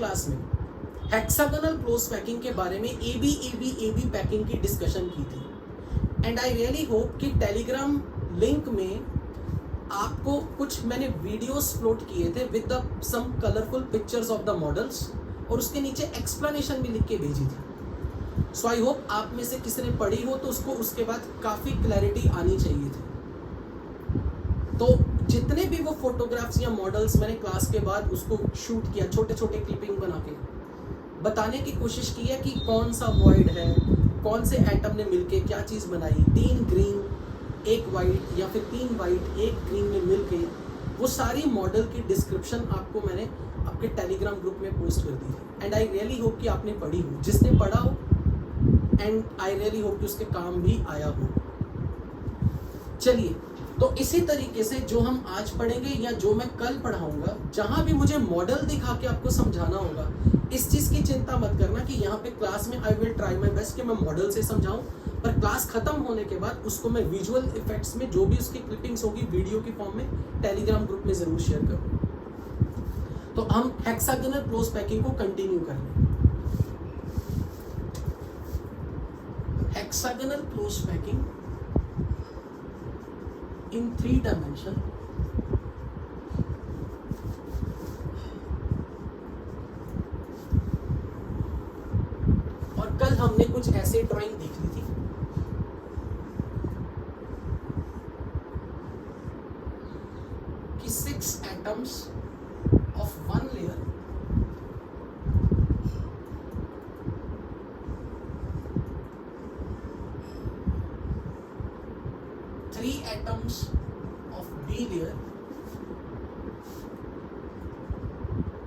Class में hexagonal close packing के बारे में एबी पैकिंग की डिस्कशन की थी। एंड आई रियली होप कि टेलीग्राम लिंक में आपको कुछ मैंने वीडियोस फ्लोट किए थे with the some colourful pictures of the models, और उसके नीचे एक्सप्लेनेशन भी लिख के भेजी थी। सो आई होप आप में से किसी ने पढ़ी हो तो उसको उसके बाद काफ़ी क्लैरिटी आनी चाहिए थी। तो जितने भी वो फोटोग्राफ्स या मॉडल्स मैंने क्लास के बाद उसको शूट किया, छोटे छोटे क्लिपिंग बना के बताने की कोशिश की है कि कौन सा वॉइड है, कौन से एटम ने मिलके क्या चीज़ बनाई, 3 ग्रीन 1 वाइट या फिर 3 वाइट 1 ग्रीन में मिलके वो सारी मॉडल की डिस्क्रिप्शन आपको मैंने आपके टेलीग्राम ग्रुप में पोस्ट कर दी है। एंड आई रियली होप कि आपने पढ़ी हो, जिसने पढ़ा हो, एंड आई रियली होप कि उसके काम भी आया हो। चलिए, तो इसी तरीके से जो हम आज पढ़ेंगे या जो मैं कल पढ़ाऊंगा, जहां भी मुझे मॉडल दिखा के आपको समझाना होगा, इस चीज की चिंता मत करना कि यहाँ पे क्लास में I will try my best कि मैं मॉडल से समझाऊं, पर क्लास खत्म होने के बाद उसको मैं विजुअल इफेक्ट्स में जो भी उसकी क्लिपिंग्स होगी वीडियो की फॉर्म में टेलीग्राम ग्रुप में जरूर शेयर करूँ। तो हम हेक्सागोनल क्लोज पैकिंग को कंटिन्यू कर रहे हैं। Hexagonal close packing in 3 dimension और कल हमने कुछ ऐसे ड्राइंग देख ली थी कि 6 atoms of 1 layer atoms of B layer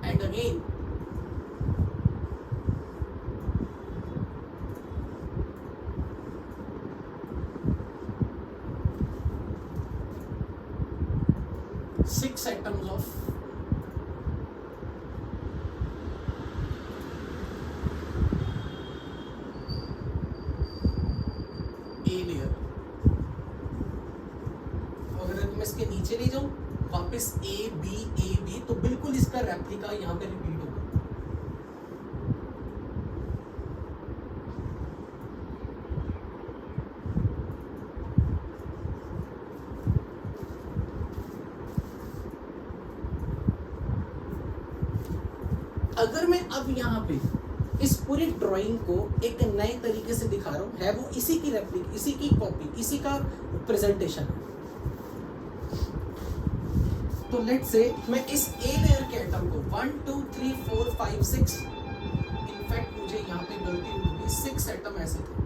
and again 6 atoms of A layer। इसके नीचे ले जाऊं वापस ए बी तो बिल्कुल इसका रेप्लिका यहां पे रिपीट होगा। अगर मैं अब यहां पे इस पूरी ड्राइंग को एक नए तरीके से दिखा रहा हूं, है वो इसी की रेप्लिका, इसी की कॉपी, इसी का प्रेजेंटेशन है। तो लेट्स से मैं इस ए लेयर के एटम को 1 2 3 4 5 6, इनफैक्ट मुझे यहाँ पे गलती हुई, 6 एटम ऐसे थे।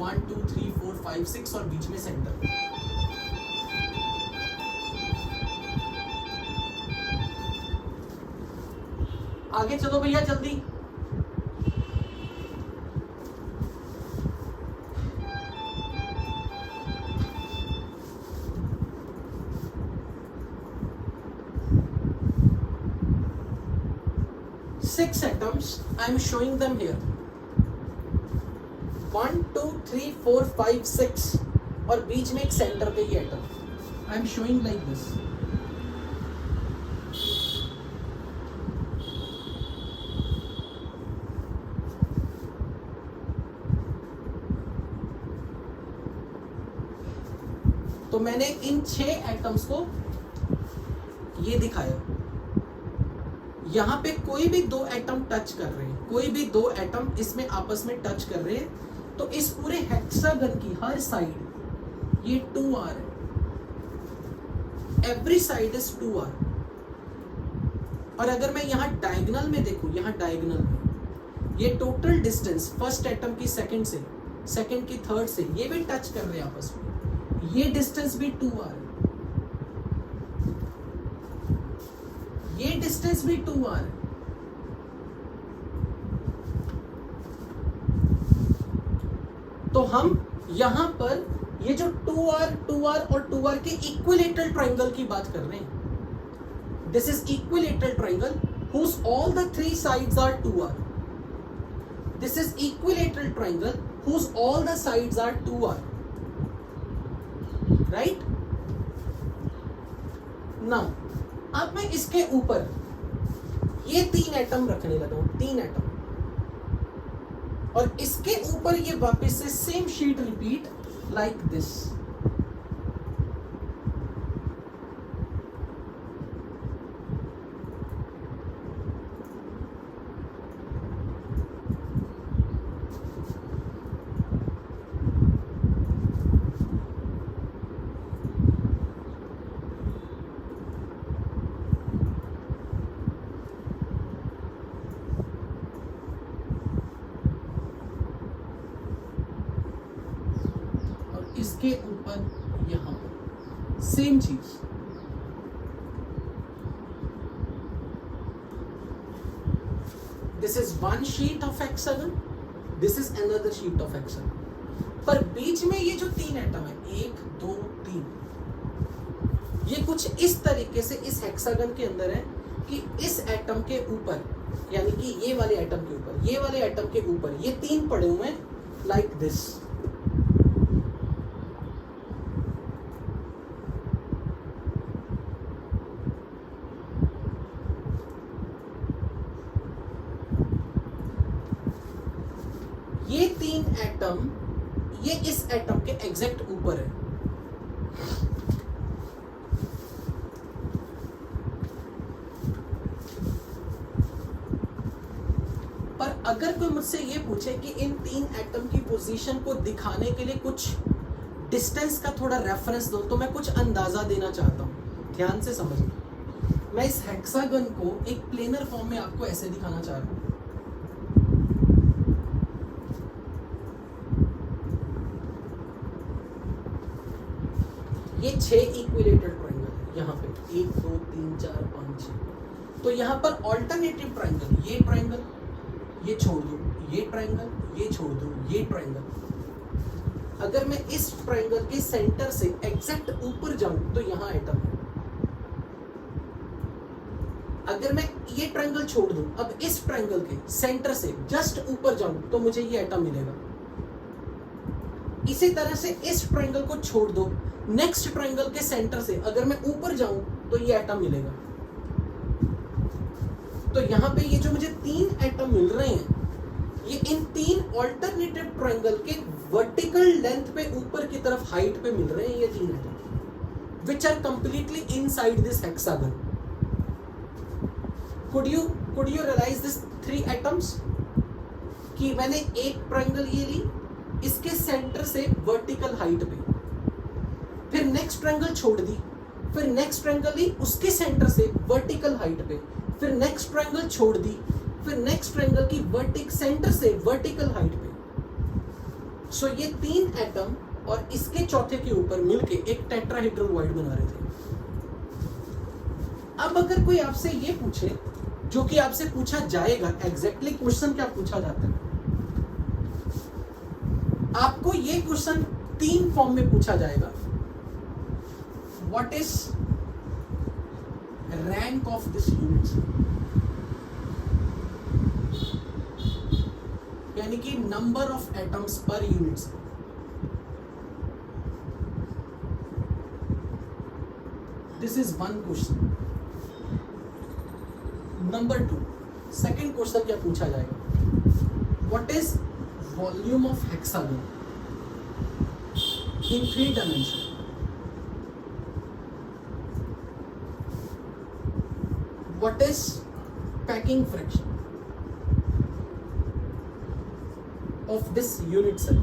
वन 2 3 4 5 6 और बीच में सेंटर। आगे चलो भैया जल्दी। Six atoms, I am showing them here. 1 2 3 4 5 6 और बीच में एक सेंटर पे ही atom. I am showing like this. तो मैंने इन 6 एटम्स को ये दिखाया, यहां पे कोई भी 2 एटम टच कर रहे हैं, कोई भी 2 एटम इसमें आपस में टच कर रहे हैं, तो इस पूरे हेक्सागन की हर साइड ये 2r है, एवरी साइड इज 2r। और अगर मैं यहां डायगोनल में देखूं, यहां डायगोनल में ये टोटल डिस्टेंस फर्स्ट एटम की सेकंड से, सेकंड की थर्ड से, ये भी टच कर रहे हैं आपस में, ये डिस्टेंस भी 2r, ये डिस्टेंस भी 2r। तो हम यहां पर ये जो 2r और 2r के इक्विलेटरल ट्रायंगल की बात कर रहे हैं। This is equilateral triangle whose all the 3 sides are 2r। This is equilateral triangle whose all the sides are 2r. Right? Now, अब मैं इसके ऊपर ये 3 एटम रखने लगा हूं, 3 एटम, और इसके ऊपर ये वापस से same sheet repeat like this. इसके ऊपर यहां पर सेम चीज. This is one sheet of hexagon, this is another sheet of hexagon. पर बीच में ये जो 3 एटम है, 1 2 3, ये कुछ इस तरीके से इस हेक्सागन के अंदर है कि इस एटम के ऊपर, यानी कि ये वाले एटम के ऊपर, ये वाले एटम के ऊपर ये 3 पड़े हुए हैं लाइक दिस. ये 3 एटम ये इस एटम के एग्जैक्ट ऊपर है. पर अगर कोई मुझसे ये पूछे कि इन 3 एटम की पोजीशन को दिखाने के लिए कुछ डिस्टेंस का थोड़ा रेफरेंस दो, तो मैं कुछ अंदाजा देना चाहता हूं. ध्यान से समझिए, मैं इस हेक्सागन को एक प्लेनर फॉर्म में आपको ऐसे दिखाना चाह रहा हूं. ये 6 इक्विलेटरल ट्रायंगल यहाँ पे 1 2 3 4 5 6. तो यहाँ पर ऑल्टरनेटिव ट्रायंगल, ये ट्रायंगल ये छोड़ दो, ये ट्रायंगल ये छोड़ दो, ये ट्रायंगल. अगर मैं इस ट्रायंगल के सेंटर से एग्जैक्ट ऊपर जाऊं तो यहाँ एटम है. अगर मैं ये ट्रायंगल छोड़ दूं, अब इस ट्रायंगल के सेंटर से जस्ट ऊपर जाऊं तो मुझे ये एटम मिलेगा. इसी तरह से इस ट्रायंगल को छोड़ दो, नेक्स्ट ट्रायंगल के सेंटर से अगर मैं ऊपर जाऊं तो ये एटम मिलेगा. तो यहां पे ये जो मुझे 3 एटम मिल रहे हैं, ये इन 3 ऑल्टरनेटिव ट्रायंगल के वर्टिकल लेंथ पे ऊपर की तरफ हाइट पे मिल रहे हैं. ये 3 atom which are completely inside this hexagon. could you realize this 3 atoms कि मैंने एक ट्रायंगल ये ली, इसके सेंटर से वर्टिकल हाइट पे, फिर नेक्स्ट ट्रायंगल छोड़ दी, फिर नेक्स्ट ट्रायंगल ली उसके सेंटर से वर्टिकल हाइट पे, फिर नेक्स्ट ट्रायंगल छोड़ दी, फिर नेक्स्ट ट्रायंगल की सेंटर से वर्टिकल हाइट पे. सो ये 3 एटम और इसके चौथे के ऊपर मिलके एक टेट्राहेड्रल वॉइड बना रहे थे. अब अगर कोई आपसे ये पूछे, जो कि आपसे पूछा जाएगा, एग्जैक्टली क्वेश्चन क्या पूछा जाता है, आपको ये क्वेश्चन 3 फॉर्म में पूछा जाएगा. What is rank of this unit, यानी कि number of atoms per unit. This is one question. Number 2, second question क्या पूछा जाएगा, what is volume of hexagon in 3 dimension. What is packing fraction of this unit cell?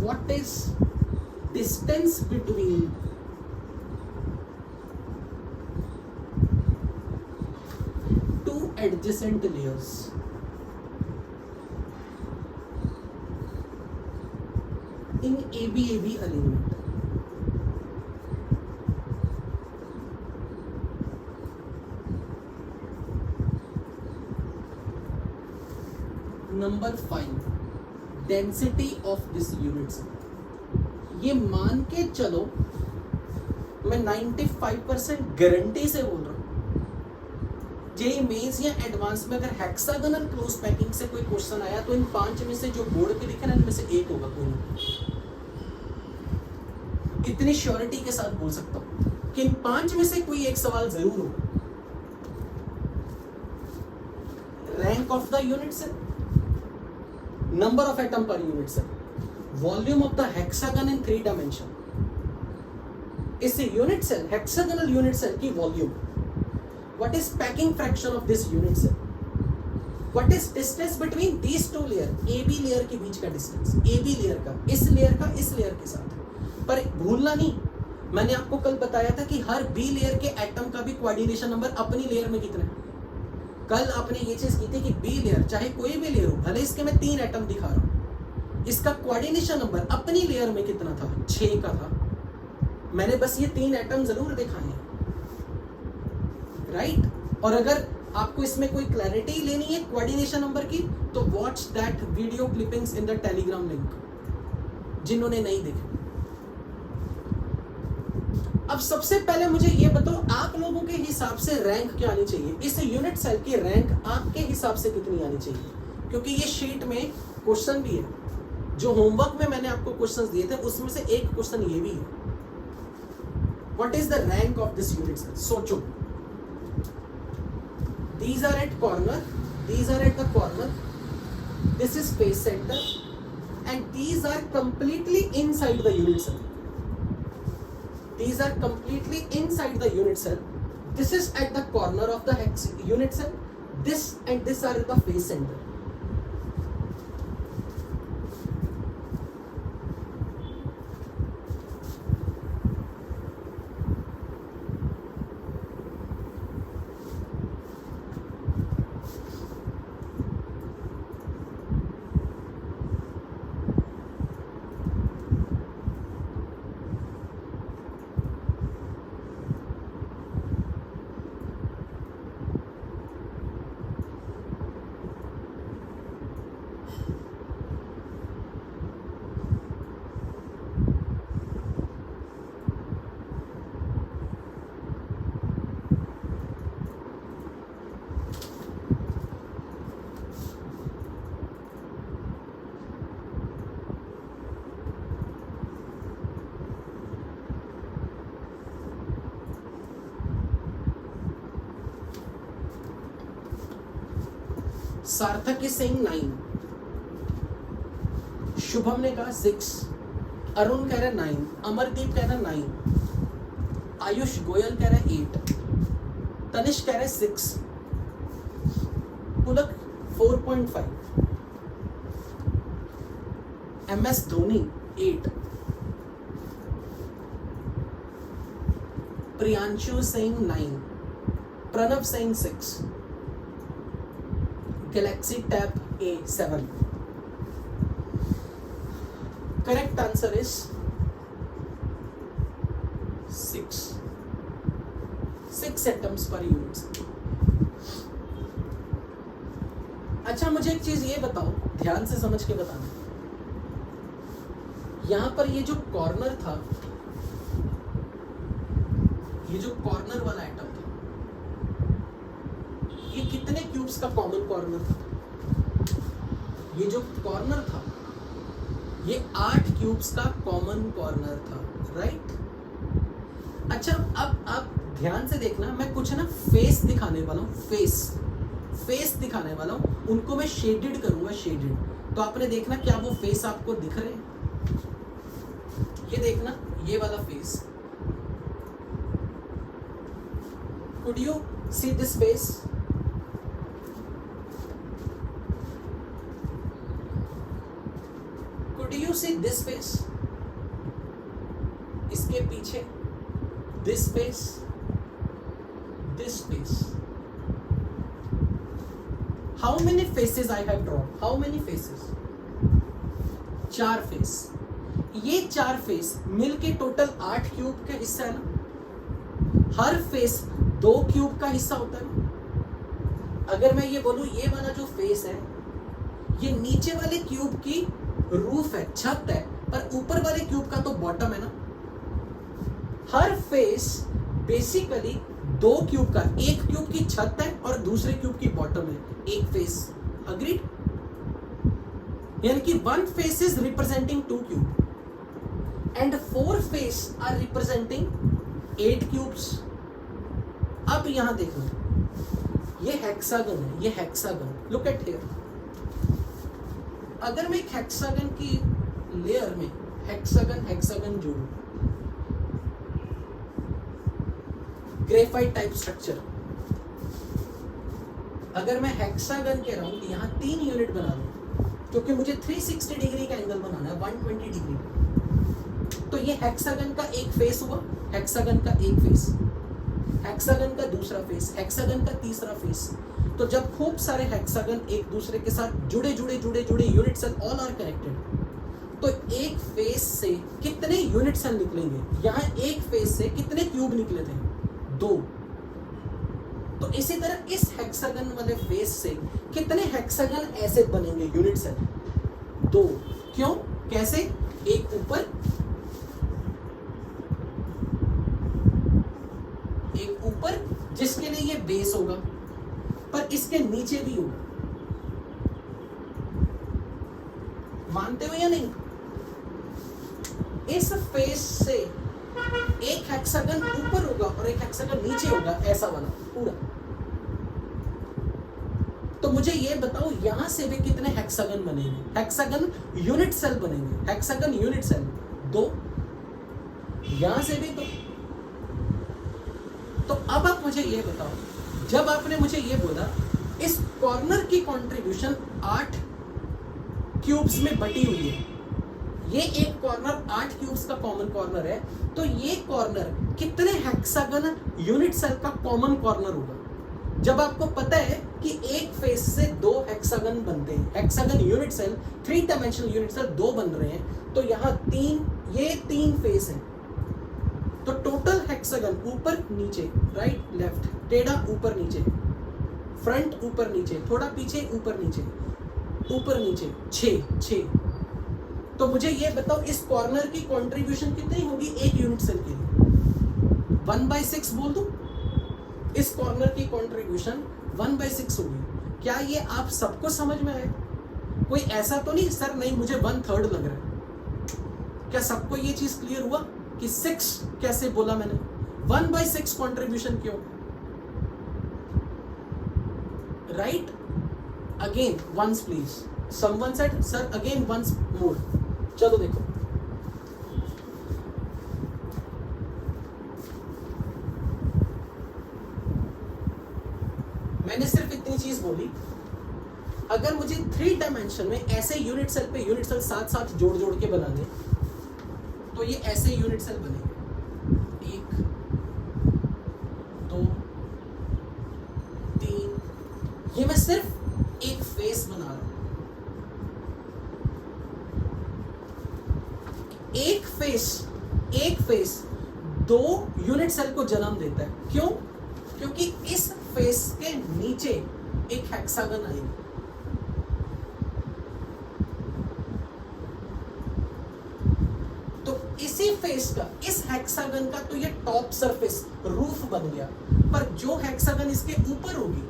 What is distance between adjacent layers? In ABAB alignment. Number 5, density of this unit cell. ये मान के चलो, मैं 95% guarantee से बोल रहा हूँ, JEE mains या एडवांस में अगर हेक्सागोनल क्लोज पैकिंग से कोई क्वेश्चन आया तो इन 5 में से जो बोर्ड पे लिखे ना, इनमें से एक होगा कोई ना। इतनी श्योरिटी के साथ बोल सकता हूं कि इन 5 में से कोई एक सवाल जरूर होगा। Rank of the unit cell, number of atom per unit cell, volume of the hexagon in 3 dimension. इस unit cell, hexagonal unit cell की volume, what is packing fraction of this unit cell, what is distance between these two layer, AB layer के बीच का distance, AB layer का इस layer का इस layer के साथ। पर भूलना नहीं, मैंने आपको कल बताया था कि हर B layer के एटम का भी कोऑर्डिनेशन नंबर अपनी लेयर में कितना है। कल आपने ये चीज की थी कि B layer चाहे कोई भी लेयर हो, भले इसके मैं 3 एटम दिखा रहा हूं, इसका कोऑर्डिनेशन नंबर अपनी लेयर में कितना था, 6 का था। मैंने बस ये 3 एटम जरूर दिखाए हैं, राइट? और अगर आपको इसमें कोई क्लैरिटी लेनी है कोऑर्डिनेशन नंबर की, तो watch that video clippings in the Telegram link, जिन्होंने नहीं देखे। अब सबसे पहले मुझे ये बताओ, आप लोगों के हिसाब से रैंक क्या आनी चाहिए, इस यूनिट सेल की रैंक आपके हिसाब से कितनी आनी चाहिए? क्योंकि ये शीट में क्वेश्चन भी है, जो होमवर्क में मैंने आपको क्वेश्चंस दिए थे उसमें से एक क्वेश्चन ये भी है, what is the rank of this unit cell. सोचो, these are at corner, these are at the corner, this is face center, and these are completely inside the unit cell. These are completely inside the unit cell. This is at the corner of the unit cell. This and this are the face center. सार्थक is saying 9, Shubham ने कहा 6, अरुण कह रहा है 9, अमरदीप कह रहा है 9, आयुष गोयल कह रहा है 8, तनिष्क कह रहा है 6, Pulak 4.5, MS Dhoni 8, Priyanshu saying 9, Pranav saying 6, Galaxy Tab A 7. Correct answer is 6. 6 atoms per unit. अच्छा, मुझे एक चीज ये बताओ, ध्यान से समझ के बताना। यहां पर ये जो कॉर्नर था, ये जो कॉर्नर वाला एटम था, ये कितने क्यूब्स का कॉमन कॉर्नर था? ये जो कॉर्नर था, ये 8 क्यूब्स का कॉमन कॉर्नर था, राइट? अच्छा, अब आप ध्यान से देखना, मैं कुछ ना फेस दिखाने वाला हूँ, फेस दिखाने वाला हूँ, उनको मैं शेडेड करूंगा, शेडेड। तो आपने देखना क्या वो फेस आपको दिख रहे हैं? ये देखना, ये वाला face, could you see this face? Do you see this face? इसके पीछे this face, this face. How many faces I have drawn? How many faces? 4 face. ये 4 फेस मिलके टोटल 8 क्यूब का हिस्सा है ना। हर फेस 2 क्यूब का हिस्सा होता है ना। अगर मैं ये बोलूं, ये वाला जो फेस है, ये नीचे वाले क्यूब की रूफ है, छत है, पर ऊपर वाले क्यूब का तो बॉटम है ना। हर फेस बेसिकली दो क्यूब का, एक क्यूब की छत है और दूसरे क्यूब की बॉटम है, एक फेस। अग्रीड? यानी कि one face is representing two cube and four face are representing 8 cubes. अब यहां देखो, ये हेक्सागन है, ये हेक्सागन, लुक एट हियर। अगर मैं एक हेक्सागन की लेयर में हेक्सागन जोड़ूं, ग्रेफाइट टाइप स्ट्रक्चर, अगर मैं हेक्सागन के राउंड यहां 3 यूनिट बना दूं, क्योंकि मुझे 360 डिग्री का एंगल बनाना है, 120 डिग्री, तो ये हेक्सागन का एक फेस हुआ, हेक्सागन का एक फेस, हेक्सागन का दूसरा फेस, हेक्सागन का तीसरा फेस। तो जब खूब सारे हेक्सागन एक दूसरे के साथ जुड़े unit cell all are connected, तो एक फेस से कितने यूनिट सेल निकलेंगे? यहां एक फेस से कितने क्यूब निकले थे? 2। तो इसी तरह इस हेक्सागन वाले फेस से कितने हेक्सागन ऐसे बनेंगे यूनिट सेल? 2। क्यों? कैसे? एक ऊपर, एक ऊपर जिसके लिए ये बेस होगा, पर इसके नीचे भी होगा। मानते हो या नहीं? इस फेस से एक हेक्सागन ऊपर होगा और एक हेक्सागन नीचे होगा, ऐसा वाला पूरा। तो मुझे ये बताओ, यहां से भी कितने हेक्सागन बनेंगे? हेक्सागन यूनिट सेल बनेंगे, हेक्सागन यूनिट सेल 2, यहां से भी 2। तो अब आप मुझे ये बताओ, जब आपने मुझे ये बोला इस कॉर्नर की कंट्रीब्यूशन 8 क्यूब्स में बटी हुई है, ये एक कॉर्नर 8 क्यूब्स का कॉमन कॉर्नर है, तो ये कॉर्नर कितने हेक्सागन यूनिट सेल का कॉमन कॉर्नर होगा? जब आपको पता है कि एक फेस से 2 हेक्सागन बनते हैं, hexagon unit cell, 3 dimensional unit cell 2 बन रहे हैं, तो यहाँ 3, ये 3 फेस हैं, तो टोटल हेक्सागन ऊपर नीचे, राइट लेफ्ट, टेढ़ा ऊपर नीचे, फ्रंट ऊपर नीचे, थोड़ा पीछे ऊपर नीचे, ऊपर नीचे, 6। तो मुझे ये बताओ, इस कॉर्नर की कंट्रीब्यूशन कितनी होगी एक यूनिट सेल के लिए? 1/6 बोल दूं? इस कॉर्नर की कंट्रीब्यूशन 1/6 होगी। क्या ये आप सबको समझ में आए? कोई ऐसा तो नहीं सर नहीं मुझे 1/3 लग रहा है? क्या सबको ये चीज क्लियर हुआ कि 6 कैसे बोला मैंने? 1/6 कंट्रीब्यूशन क्यों? Right? Again once please, someone said sir again once more. चलो देखो, मैंने सिर्फ इतनी चीज बोली, अगर मुझे 3 डायमेंशन में ऐसे यूनिट सेल पे यूनिट सेल साथ साथ जोड़ के बनाने, तो ये ऐसे यूनिट सेल बनेंगे, 1 2 3। ये मैं सिर्फ एक फेस बना रहा हूं, एक फेस 2 यूनिट सेल को जन्म देता है। क्यों? क्योंकि इस फेस के नीचे एक हेक्सागन आएगी, तो इसी फेस का, इस हेक्सागन का तो ये टॉप सरफेस रूफ बन गया, पर जो हेक्सागन इसके ऊपर होगी,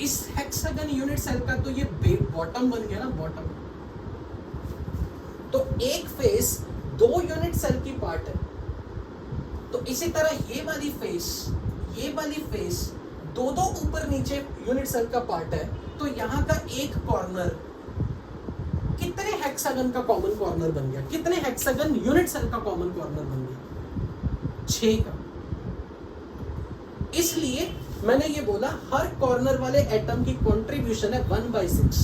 इस हेक्सागन यूनिट सेल का तो ये बॉटम बन गया ना, बॉटम। तो एक फेस 2 यूनिट सेल की पार्ट है, तो इसी तरह ये वाली फेस 2 ऊपर नीचे यूनिट सेल का पार्ट है, तो यहां का एक कॉर्नर कितने हेक्सागन का कॉमन कॉर्नर बन गया? कितने हेक्सागन यूनिट सेल का कॉमन कॉर्नर बन गया? 6 का। इसलिए मैंने ये बोला हर कॉर्नर वाले एटम की कंट्रीब्यूशन है 1/6,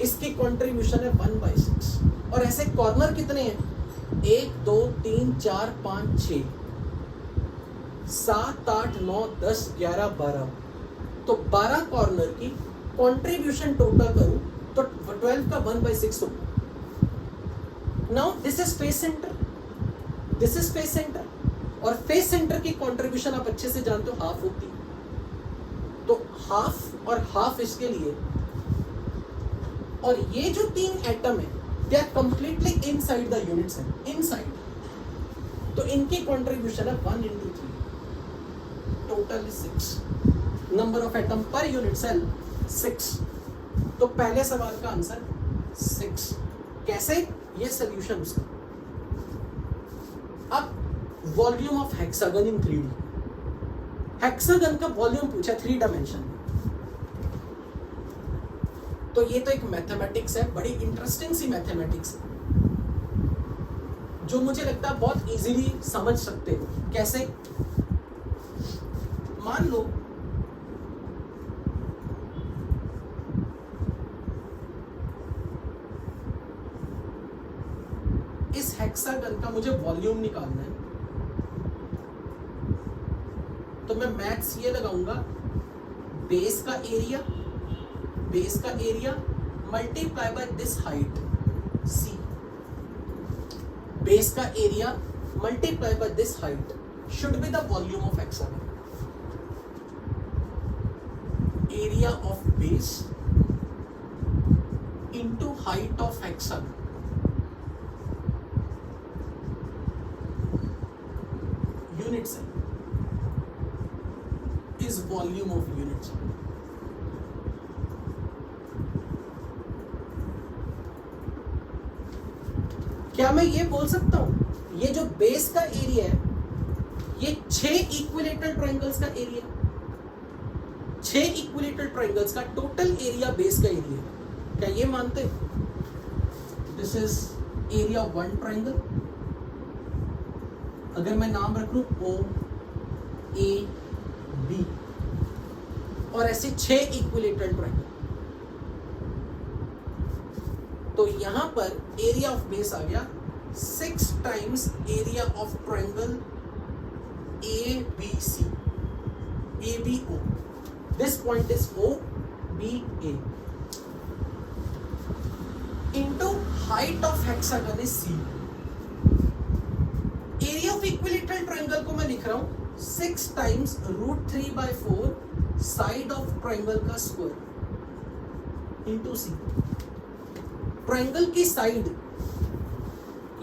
इसकी कंट्रीब्यूशन है 1/6। और ऐसे कॉर्नर कितने हैं? 1 2 3 4 5 6 7 8 9 10 11 12। तो 12 कॉर्नर की कंट्रीब्यूशन टोटल करूं तो 12 का 1/6 होगा। Now this is space centre, this is space centre, और फेस सेंटर की कंट्रीब्यूशन आप अच्छे से जानते हो, हाफ होती है। तो हाफ और हाफ इसके लिए, और ये जो 3 एटम है they are completely inside the unit cell, inside. तो इनकी कंट्रीब्यूशन है 1 into 3, total 6। Number of atom per unit cell 6। तो पहले सवाल का आंसर 6। कैसे? ये सोल्यूशन उसका। अब volume of hexagon in 3D। Hexagon का वॉल्यूम पूछा 3 डायमेंशन। तो ये तो एक मैथमेटिक्स है, बड़ी इंटरेस्टिंग सी मैथमेटिक्स है, जो मुझे लगता है बहुत इजीली समझ सकते हो। कैसे? मान लो इस हेक्सागन का मुझे वॉल्यूम निकालना है, तो मैं मैथ्स ये लगाऊंगा, बेस का area multiply by this height c. Base का area multiply by this height should be the volume of hexagon. Area of base into height of hexagon unit cell is volume of unit cell. क्या मैं ये बोल सकता हूं ये जो base का एरिया है ये 6 इक्विलेटरल ट्रायंगल्स का एरिया, 6 इक्विलेटरल ट्रायंगल्स का टोटल एरिया बेस का एरिया? क्या ये मानते? This is area of 1 triangle. अगर मैं नाम रख लूं O A B और ऐसे 6 इक्विलेटरल ट्रायंगल, तो यहां पर एरिया ऑफ बेस आ गया 6 times area of triangle ABC, ABO। This point is OBA into height of hexagon is C। Area of equilateral triangle को मैं लिख रहा हूं 6 टाइम्स √3/4 साइड ऑफ ट्रायंगल का स्क्वायर इंटू सी। ट्रायंगल की साइड,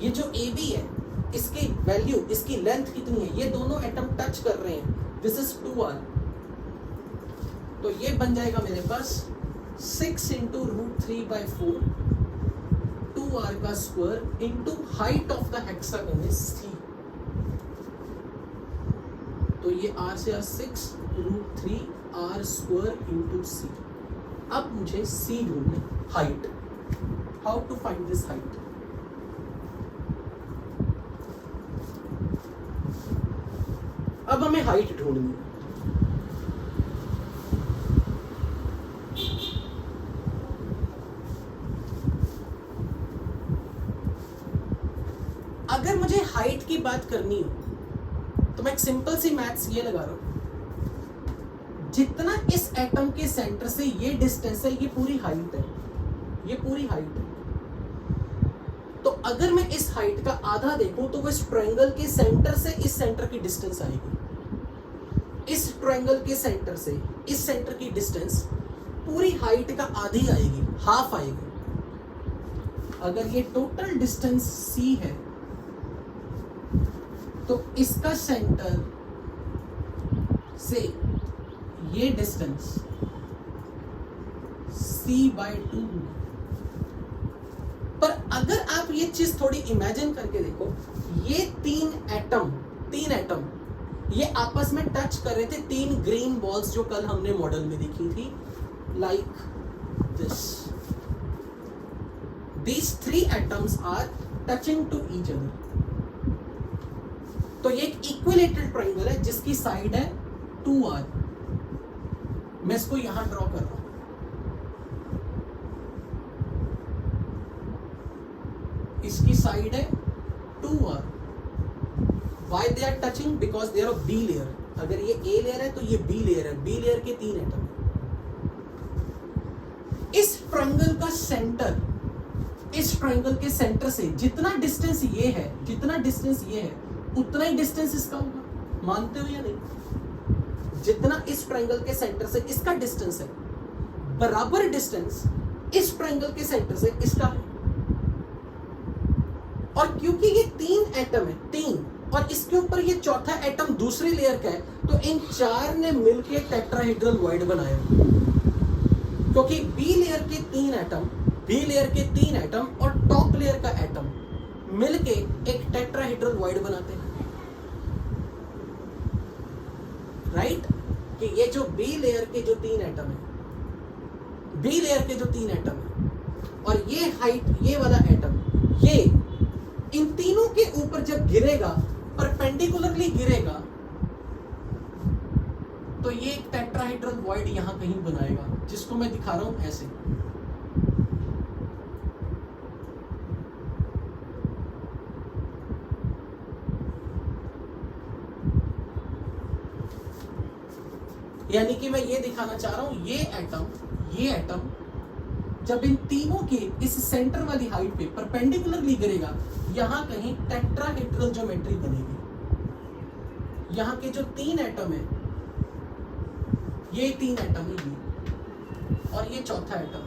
ये जो AB है इसकी वैल्यू, इसकी लेंथ कितनी है? ये दोनों एटम टच कर रहे हैं, दिस इज 2r। तो ये बन जाएगा मेरे पास 6 इंटू √3/4 2r का square into height of the hexagon is C। तो ये r से r 6 √3r square into C। अब मुझे C ढूंढना, height. How to find this height? अब हमें हाइट ढूंढनी है। अगर मुझे हाइट की बात करनी हो तो मैं एक सिंपल सी मैथ्स ये लगा रहा हूं, जितना इस एटम के सेंटर से ये डिस्टेंस है, ये पूरी हाइट है, ये पूरी हाइट है। तो अगर मैं इस हाइट का आधा देखूं तो वो इस ट्रायंगल के सेंटर से इस सेंटर की डिस्टेंस आएगी। इस ट्रायंगल के सेंटर से इस सेंटर की डिस्टेंस पूरी हाइट का आधी आएगी, हाफ आएगी। अगर ये टोटल डिस्टेंस C है तो इसका सेंटर से ये डिस्टेंस C/2। पर अगर आप ये चीज थोड़ी इमेजिन करके देखो, ये तीन एटम ये आपस में टच कर रहे थे, 3 ग्रीन बॉल्स जो कल हमने मॉडल में देखी थी, like this. These 3 atoms are touching to each other। तो ये एक इक्विलेटरल ट्रायंगल है जिसकी साइड है 2r। मैं इसको यहां ड्रॉ कर रहा हूं। इसकी साइड है 2r। Why they are touching? Because they are of B layer। अगर ये A लेयर है तो ये B लेयर है। B लेयर के 3 एटम। इस ट्रायंगल का सेंटर, इस ट्रायंगल के सेंटर से जितना डिस्टेंस ये है उतना ही डिस्टेंस इसका होगा, मानते हो या नहीं? जितना इस ट्रायंगल के सेंटर से इसका डिस्टेंस है, बराबर डिस्टेंस इस ट्रायंगल के सेंटर से इसका है। और क्योंकि ये 3 एटम है, 3, और इसके ऊपर ये चौथा एटम दूसरी लेयर का है, तो इन 4 ने मिलकर टेट्राहेड्रल वॉइड बनाया। क्योंकि बी लेयर के 3 एटम और टॉप लेयर का एटम मिलके एक टेट्राहेड्रल वॉइड बनाते हैं, राइट? कि ये जो बी लेयर के जो 3 एटम है, और ये हाइट, ये वाला एटम, ये इन तीनों के ऊपर जब गिरेगा, परपेंडिकुलरली गिरेगा, तो ये एक टेट्राहेड्रल वॉइड यहां कहीं बनाएगा, जिसको मैं दिखा रहा हूं ऐसे। यानी कि मैं ये दिखाना चाह रहा हूं, ये एटम जब इन तीनों के इस सेंटर वाली हाइट पे परपेंडिकुलरली गिरेगा, यहां कहीं टेट्राहेड्रल ज्योमेट्री बनेगी। यहां के जो 3 एटम है, ये 3 एटम है, ये और ये चौथा एटम,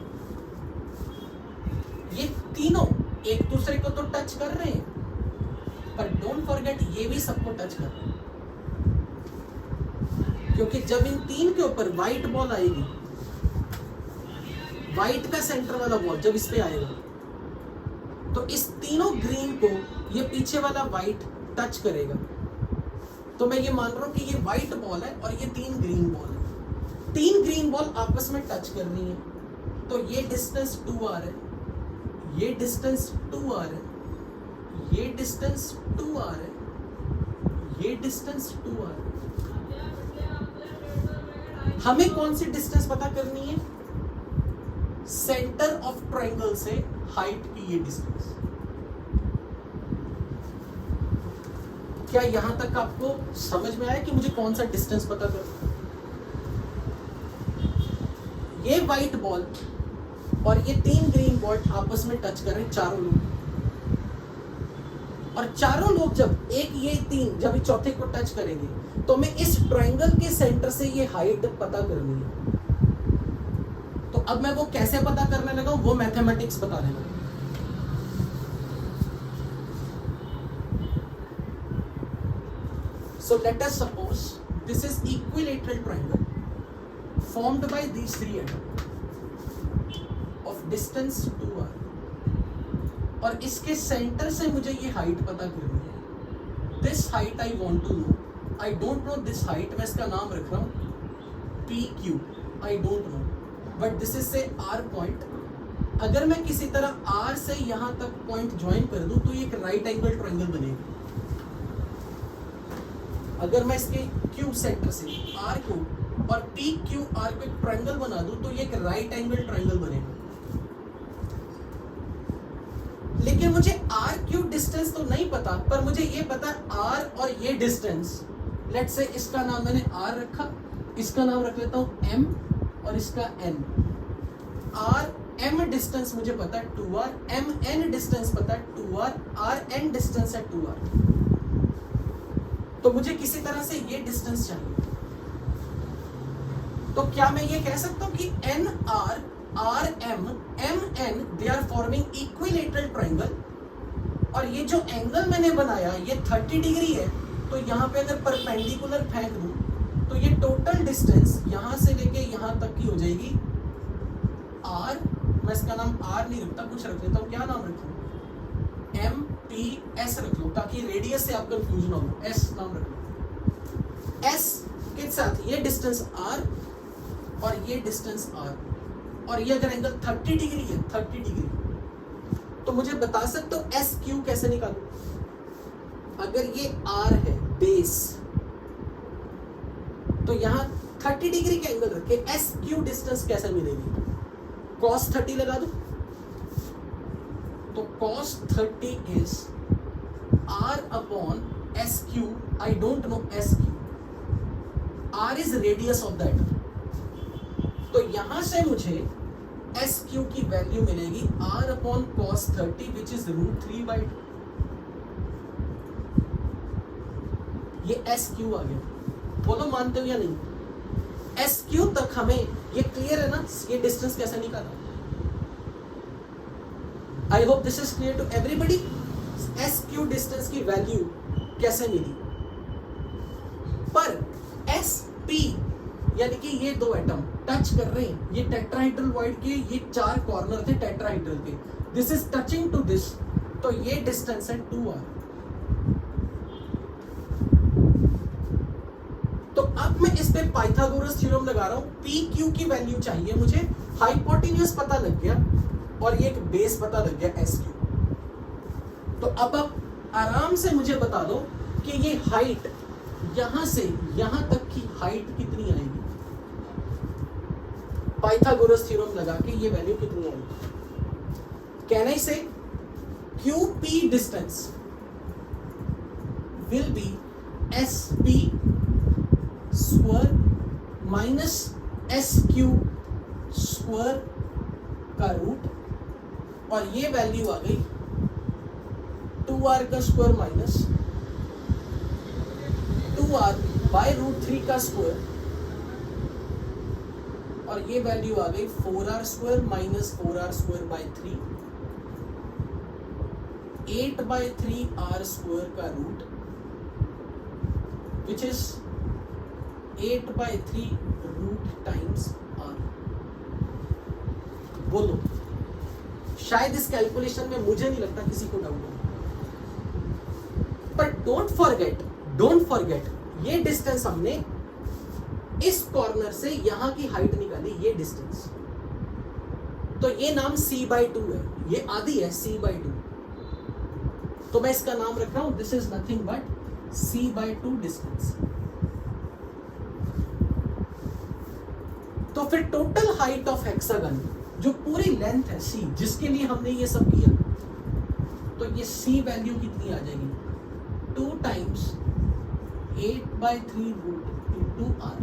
ये तीनों एक दूसरे को तो टच कर रहे हैं, पर डोंट फॉरगेट ये भी सबको टच कर रहे हैं। क्योंकि जब इन 3 के ऊपर व्हाइट बॉल आएगी, व्हाइट का सेंटर वाला बॉल जब इस पे आएगा, तो इस तीनों ग्रीन को ये पीछे वाला व्हाइट टच करेगा। तो मैं ये मान रहा हूं कि ये व्हाइट बॉल है और ये 3 ग्रीन बॉल है। 3 ग्रीन बॉल आपस में टच कर रही है, तो ये डिस्टेंस 2r है, ये डिस्टेंस 2r है, ये डिस्टेंस 2r है, ये डिस्टेंस 2r है। हमें कौन सी डिस्टेंस पता करनी है? सेंटर ऑफ ट्रायंगल से हाइट की ये डिस्टेंस। क्या यहां तक आपको समझ में आया कि मुझे कौन सा डिस्टेंस पता करना? ये व्हाइट बॉल और ये 3 ग्रीन बॉल आपस में टच कर रहे हैं, चारों लोग, और चारों लोग जब ये 3 जब चौथे को टच करेंगे, तो मैं इस ट्रायंगल के सेंटर से ये हाइट पता करनी है। तो अब मैं वो कैसे पता करने लगा, वो मैथमेटिक्स बताने लगा। So let us suppose this is equilateral triangle formed by these 3 atoms of distance 2r, और इसके सेंटर से मुझे ये हाइट पता करनी है। This height I want to know. I don't know this height, मैं इसका नाम रख रहा हूँ PQ, I don't know, but this is say R point। अगर मैं किसी तरह R से यहाँ तक पॉइंट ज्वाइन कर दूं, तो ये एक राइट एंगल ट्रायंगल बनेगा। अगर मैं इसके Q सेंटर से R को और PQR को एक ट्रायंगल बना दूं, तो ये एक राइट एंगल ट्रायंगल बनेगा। लेकिन मुझे RQ डिस्टेंस तो नहीं पता, पर मुझे ये पता R और ये डिस्टेंस, लेट्स से इसका नाम मैंने R रखा, इसका नाम रख लेता हूं M और इसका N। RM डिस्टेंस मुझे पता है 2R, MN डिस्टेंस पता है 2R, RN डिस्टेंस है 2R। तो मुझे किसी तरह से ये डिस्टेंस चाहिए। तो क्या मैं ये कह सकता हूं कि NR, RM, MN they are forming equilateral triangle, और ये जो एंगल मैंने बनाया ये 30 डिग्री है, तो यहाँ पे अगर परपेंडिकुलर फेंक दूं, तो ये टोटल डिस्टेंस यहां से लेके यहां तक की हो जाएगी R। मैं इसका नाम R नहीं रखता, कुछ रख लेता हूँ। क्या नाम रखूं? MPS रख लो, ताकि रेडियस से आप कंफ्यूज ना हो। S नाम रख लो। S के साथ ये डिस्टेंस R और ये डिस्टेंस R, और ये अगर एंगल 30 डिग्री है, 30 डिग्री, तो मुझे बता सकते हो SQ कैसे निकालूं? अगर ये R है बेस, तो यहां 30 डिग्री का एंगल रख के SQ डिस्टेंस कैसे मिलेगी? cos 30 लगा दो, तो cos 30 is R upon SQ। I don't know SQ, R is radius of that। तो यहां से मुझे SQ की वैल्यू मिलेगी R upon cos 30 which is √3/2। ये एस क्यू आ गया, बोलो मानते हो या नहीं? एस क्यू तक हमें ये क्लियर है ना, ये डिस्टेंस कैसे निकाला? I hope this is clear to everybody. S Q distance की वैल्यू कैसे मिली? पर एस पी यानी कि ये दो एटम टच कर रहे हैं, ये टेट्राहेड्रल वॉइड के ये 4 कॉर्नर थे टेट्राहेड्रल के, this is touching to this, तो ये डिस्टेंस है 2r। तो अब मैं इस पे पाइथागोरस थ्योरम लगा रहा हूं, पी क्यू की वैल्यू चाहिए मुझे, हाइपोटेन्यूज पता लग गया और ये एक बेस पता लग गया एस क्यू। तो अब आराम से मुझे बता दो कि ये हाइट यहां से यहां तक की हाइट कितनी आएगी? पाइथागोरस थ्योरम लगा के ये वैल्यू कितनी आएगी? कैन आई से QP distance will be SP square minus SQ square का रूट, और ये वैल्यू आ गई 2r का square minus 2r by root 3 का स्क्वायर, और ये वैल्यू आ गई 4r square minus 4r square by 3, 8/3r square का root which is 8/3 root times r। बोलो, शायद इस कैलकुलेशन में मुझे नहीं लगता किसी को डाउट होगा, पर डोंट फॉरगेट ये डिस्टेंस हमने इस कॉर्नर से यहां की हाइट निकाली, ये डिस्टेंस, तो ये नाम c/2 है, ये आधी है c/2, तो मैं इसका नाम रख रहा हूं, this is nothing but c/2 distance. तो फिर टोटल हाइट ऑफ हेक्सागन जो पूरी लेंथ है c, जिसके लिए हमने ये सब किया, तो ये c वैल्यू कितनी आ जाएगी? 2 टाइम्स 8/3 रूट इंटू r।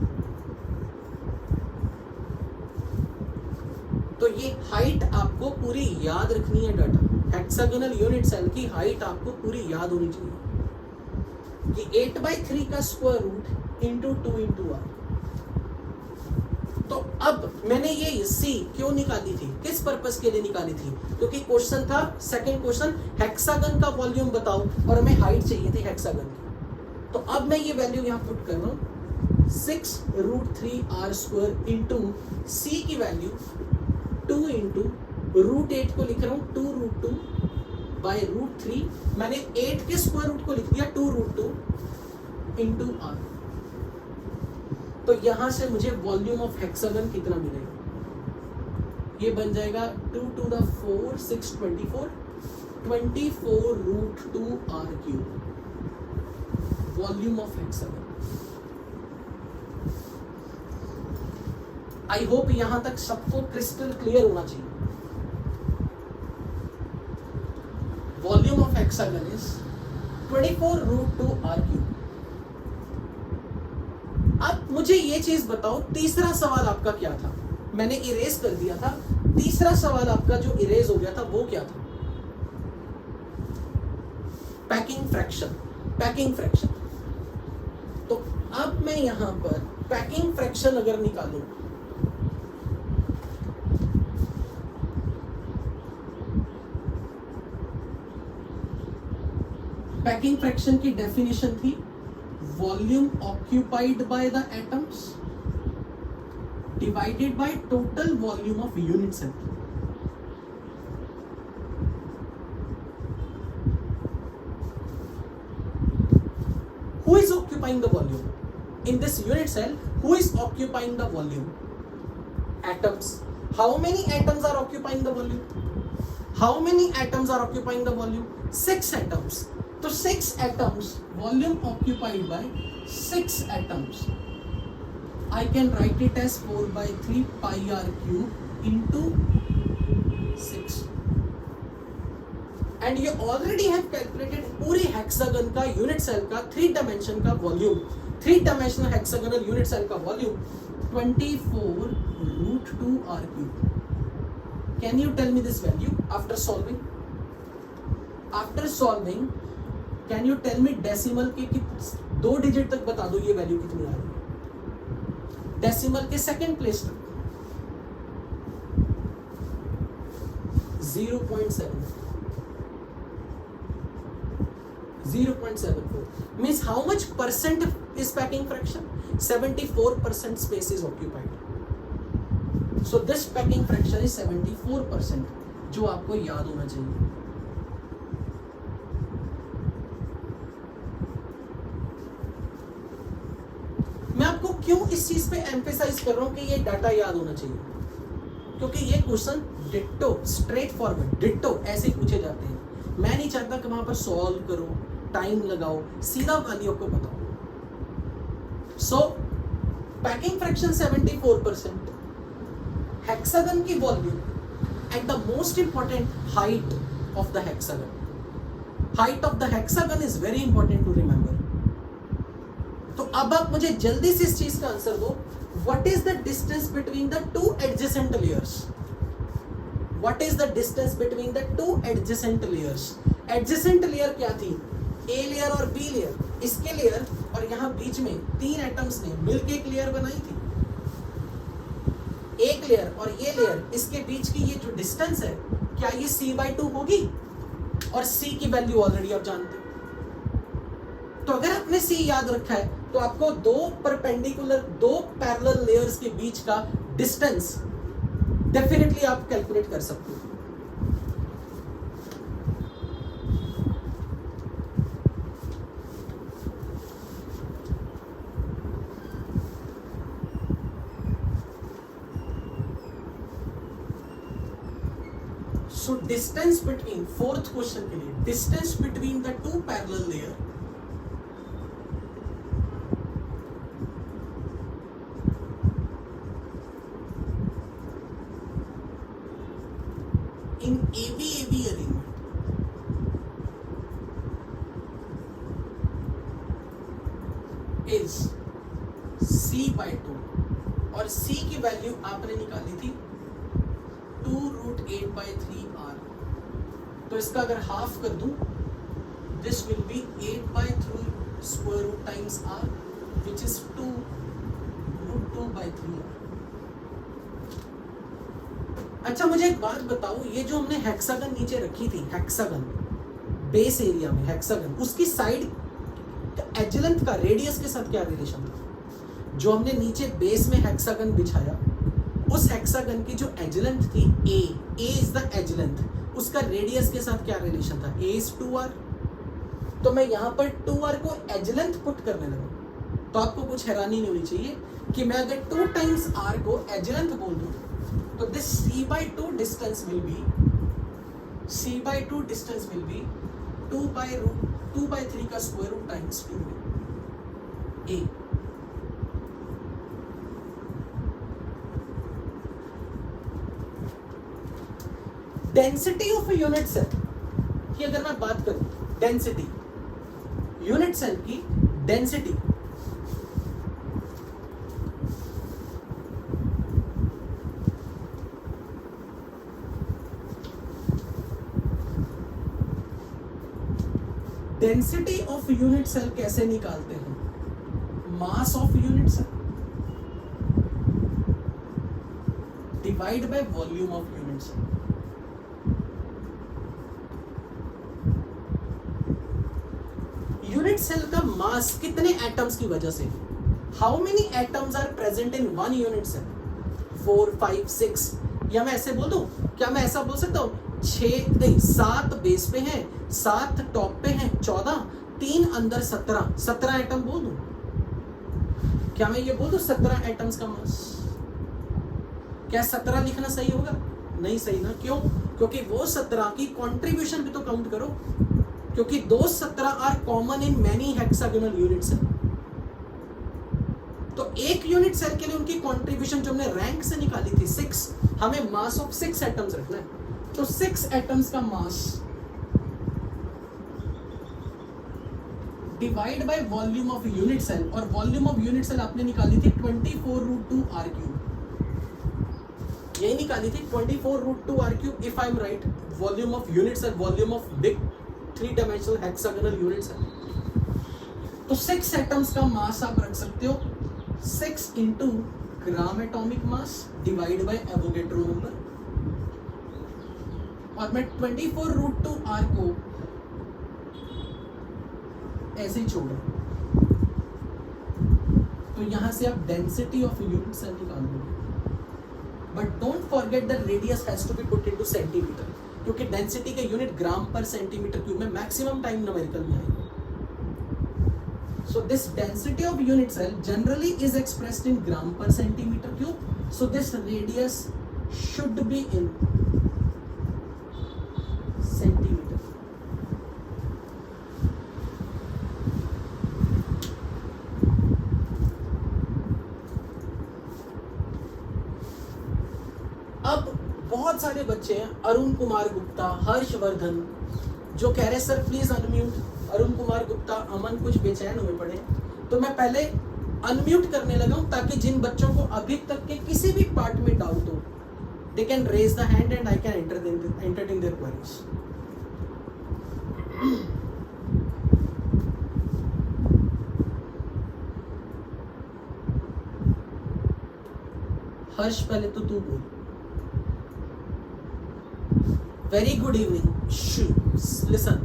तो ये हाइट आपको पूरी याद रखनी है, डाटा हेक्सागोनल यूनिट सेल की हाइट आपको पूरी याद होनी चाहिए कि 8/3 का square root into 2 into r। तो अब मैंने ये C क्यों निकाली थी, किस पर्पस के लिए निकाली थी? क्योंकि क्वेश्चन था, सेकंड क्वेश्चन, हेक्सागन का वॉल्यूम बताओ और हमें हाइट चाहिए थी हेक्सागन की। तो अब मैं ये वैल्यू यहाँ पुट कर रहा हूँ, 6√3r स्क्वायर इंटू C की वैल्यू 2 इंटू √8 को लिख रहा हूँ 2√2 बाय √3, मैंने 8 के स्क्वायर रूट को लिख दिया 2√2 इंटू r। तो यहां से मुझे वॉल्यूम ऑफ हेक्सागन कितना मिलेगा? ये बन जाएगा 2 to the 4 6 24√2r³ volume of hexagon. I hope यहां तक सबको क्रिस्टल क्लियर होना चाहिए। Volume of hexagon is 24√2r³। अब मुझे ये चीज बताओ, तीसरा सवाल आपका क्या था? मैंने इरेज कर दिया था, तीसरा सवाल आपका जो इरेज हो गया था वो क्या था? Packing fraction. तो अब मैं यहां पर पैकिंग फ्रैक्शन अगर निकालूं, पैकिंग फ्रैक्शन की डेफिनेशन थी volume occupied by the atoms divided by total volume of unit cell. Who is occupying the volume? In this unit cell, who is occupying the volume? Atoms. How many atoms are occupying the volume? 6 atoms. तो 6 atoms, volume occupied by 6 atoms. I can write it as 4/3 pi r³ into 6. And you already have calculated पूरी hexagon का unit cell का 3 dimension का volume, 3 dimensional hexagonal unit cell का volume 24√2r³। Can you tell me this value after solving? Can you tell me decimal के 2 digit तक बता दो ये वैल्यू कितनी आ रही है, डेसिमल के सेकंड प्लेस तक 0.74 means how much percent is packing fraction? 74% space is occupied. So this packing fraction is 74%, जो आपको याद होना चाहिए. मैं आपको क्यों इस चीज पे एम्फेसाइज कर रहा हूं कि ये डाटा याद होना चाहिए, क्योंकि ये question ditto, straight forward ditto ऐसे ही पूछे जाते हैं. मैं नहीं चाहता कि वहां पर सॉल्व करो, टाइम लगाओ, सीधा वैल्यू को बताओ. सो पैकिंग फ्रैक्शन 74%, हेक्सागन की volume and the most important height of the hexagon. Height of the hexagon is very important to remember. तो अब आप मुझे जल्दी से इस चीज का आंसर दो. What is the distance between the two adjacent layers? What is the distance between the two adjacent layers? Adjacent layer क्या थी? ए लेयर और बी लेयर. इसके लेयर और यहां बीच में 3 एटम्स ने मिलकर एक लेयर बनाई थी. एक लेयर और ये लेयर, इसके बीच की ये जो डिस्टेंस है, क्या ये c/2 होगी? और c की वैल्यू ऑलरेडी आप जानते हो. तो अगर आपने c याद रखा है तो आपको 2 परपेंडिकुलर, 2 पैरेलल लेयर्स के बीच का डिस्टेंस डेफिनेटली आप कैलकुलेट कर सकते हो. So distance between, fourth question के लिए, distance between the two parallel layer in AV arrangement is c/2 और c की वैल्यू आपने निकाली थी 2√8/3r. तो इसका अगर हाफ कर दूं, this will be 8/3 square root times r, which is 2√2/3r. अच्छा मुझे एक बात बताओ, ये जो हमने हेक्सागन नीचे रखी थी, हेक्सागन बेस एरिया में हेक्सागन, उसकी साइड एजलेंथ का रेडियस के साथ क्या रिलेशन था? जो हमने नीचे बेस में हेक्सागन बिछाया, उस हेक्सागन की जो एजलेंथ थी ए इज द एजलेंथ, उसका रेडियस के साथ क्या रिलेशन था? a is 2r. तो मैं यहां पर 2r को एजलेंथ पुट करने लगा, तो आपको कुछ हैरानी नहीं होनी चाहिए कि मैं अगर 2 टाइम्स r को एजलेंथ बोल दूं, तो this c/2 distance will be 2/3 का square root times 2 a. Density of a unit cell की अगर मैं बात करूं, डेंसिटी, यूनिट सेल की density density of unit cell कैसे निकालते हैं? Mass of unit cell divide by volume of unit cell. Unit cell का मास कितने एटम्स की वजह से? How many atoms are present in one unit cell? 4, 5, 6. या मैं ऐसे बोल दूं, क्या मैं ऐसा बोल सकता हूं 7 बेस पे हैं, 7 टॉप पे हैं, 14, 3 अंदर 17 एटम बोल दूं? क्या मैं ये बोल दूं 17 एटम्स का मास? क्या 17 लिखना सही होगा? नहीं सही ना. क्यों? क्योंकि वो 17 की कंट्रीब्यूशन भी तो काउंट करो, क्योंकि दो 17 are common in many hexagonal unit cell. तो एक यूनिट सेल के लिए उनकी कंट्रीब्यूशन जो हमने रैंक से निकाली थी 6, हमें मास ऑफ 6 एटम्स रखना है. तो 6 एटम्स का mass divide by volume of unit cell, और वॉल्यूम ऑफ यूनिट सेल आपने निकाली थी 24√2r³. यही निकाली थी 24√2r³ if I am right. Volume of unit cell, volume of big 3 dimensional hexagonal unit cell. तो 6 एटम्स का मास आप रख सकते हो 6 into gram atomic mass divide bye Avogadro number, और मैं 24√2r को ऐसे ही छोड़ रहा हूं। तो यहां से आप डेंसिटी ऑफ यूनिट सेल निकाल लोगे, but don't forget the radius has to be put into centimetre, क्योंकि डेंसिटी के unit gram per centimetre cube में मैक्सिमम टाइम न्यूमेरिकल में आएगा। So this density of unit cell generally is expressed in gram per centimeter cube. So this radius should be in centimeter. अब बहुत सारे बच्चे हैं, अरुण कुमार गुप्ता, हर्षवर्धन, जो कह रहे हैं sir please unmute. Arun Kumar Gupta, Aman कुछ बेचैन हुए पड़े, तो मैं पहले अनम्यूट करने लगा हूं ताकि जिन बच्चों को अभी तक के किसी भी पार्ट में डाउट हो, they can raise the hand and I can entertain their queries. Harsh पहले तो तू बोल। Very good evening. लिसन,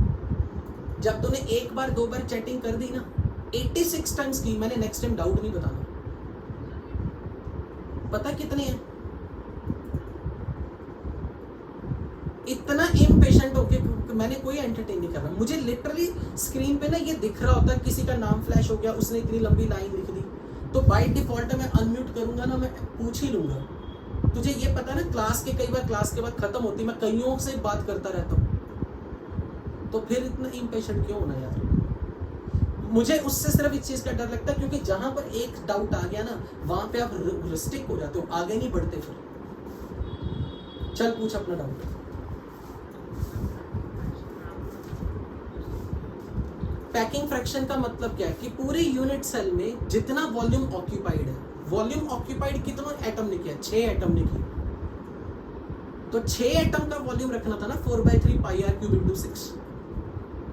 जब तूने एक बार 2 बार चैटिंग कर दी ना, 86 टाइम्स की, मैंने नेक्स्ट टाइम डाउट नहीं बताना। पता कितने हैं? इतना इम्पेशेंट होके मैंने कोई एंटरटेन नहीं कर रहा। मुझे लिटरली स्क्रीन पे ना ये दिख रहा होता है, किसी का नाम फ्लैश हो गया, उसने इतनी लंबी लाइन लिख दी, तो बाय डिफॉल्ट मैं अनम्यूट करूंगा ना, मैं पूछ ही लूंगा। तुझे ये पता ना, क्लास के कई बार क्लास के बाद खत्म होती, मैं कईयों से बात करता रहता हूँ, तो फिर इतना इम्पेशेंट क्यों होना यार? मुझे उससे सिर्फ इस चीज का डर लगता है, क्योंकि जहां पर एक डाउट आ गया ना, वहां पे आप रिस्ट्रिक्ट हो जाते हो, आगे नहीं बढ़ते फिर। चल पूछ अपना डाउट। पैकिंग फ्रैक्शन का मतलब क्या है कि पूरे यूनिट सेल में जितना वॉल्यूम ऑक्यूपाइड है, वॉल्यूम ऑक्यूपाइड कितना एटम ने किया? 6 एटम ने किया। तो 6 एटम का वॉल्यूम रखना था ना, 4/3 पाई r क्यूब इंटू 6।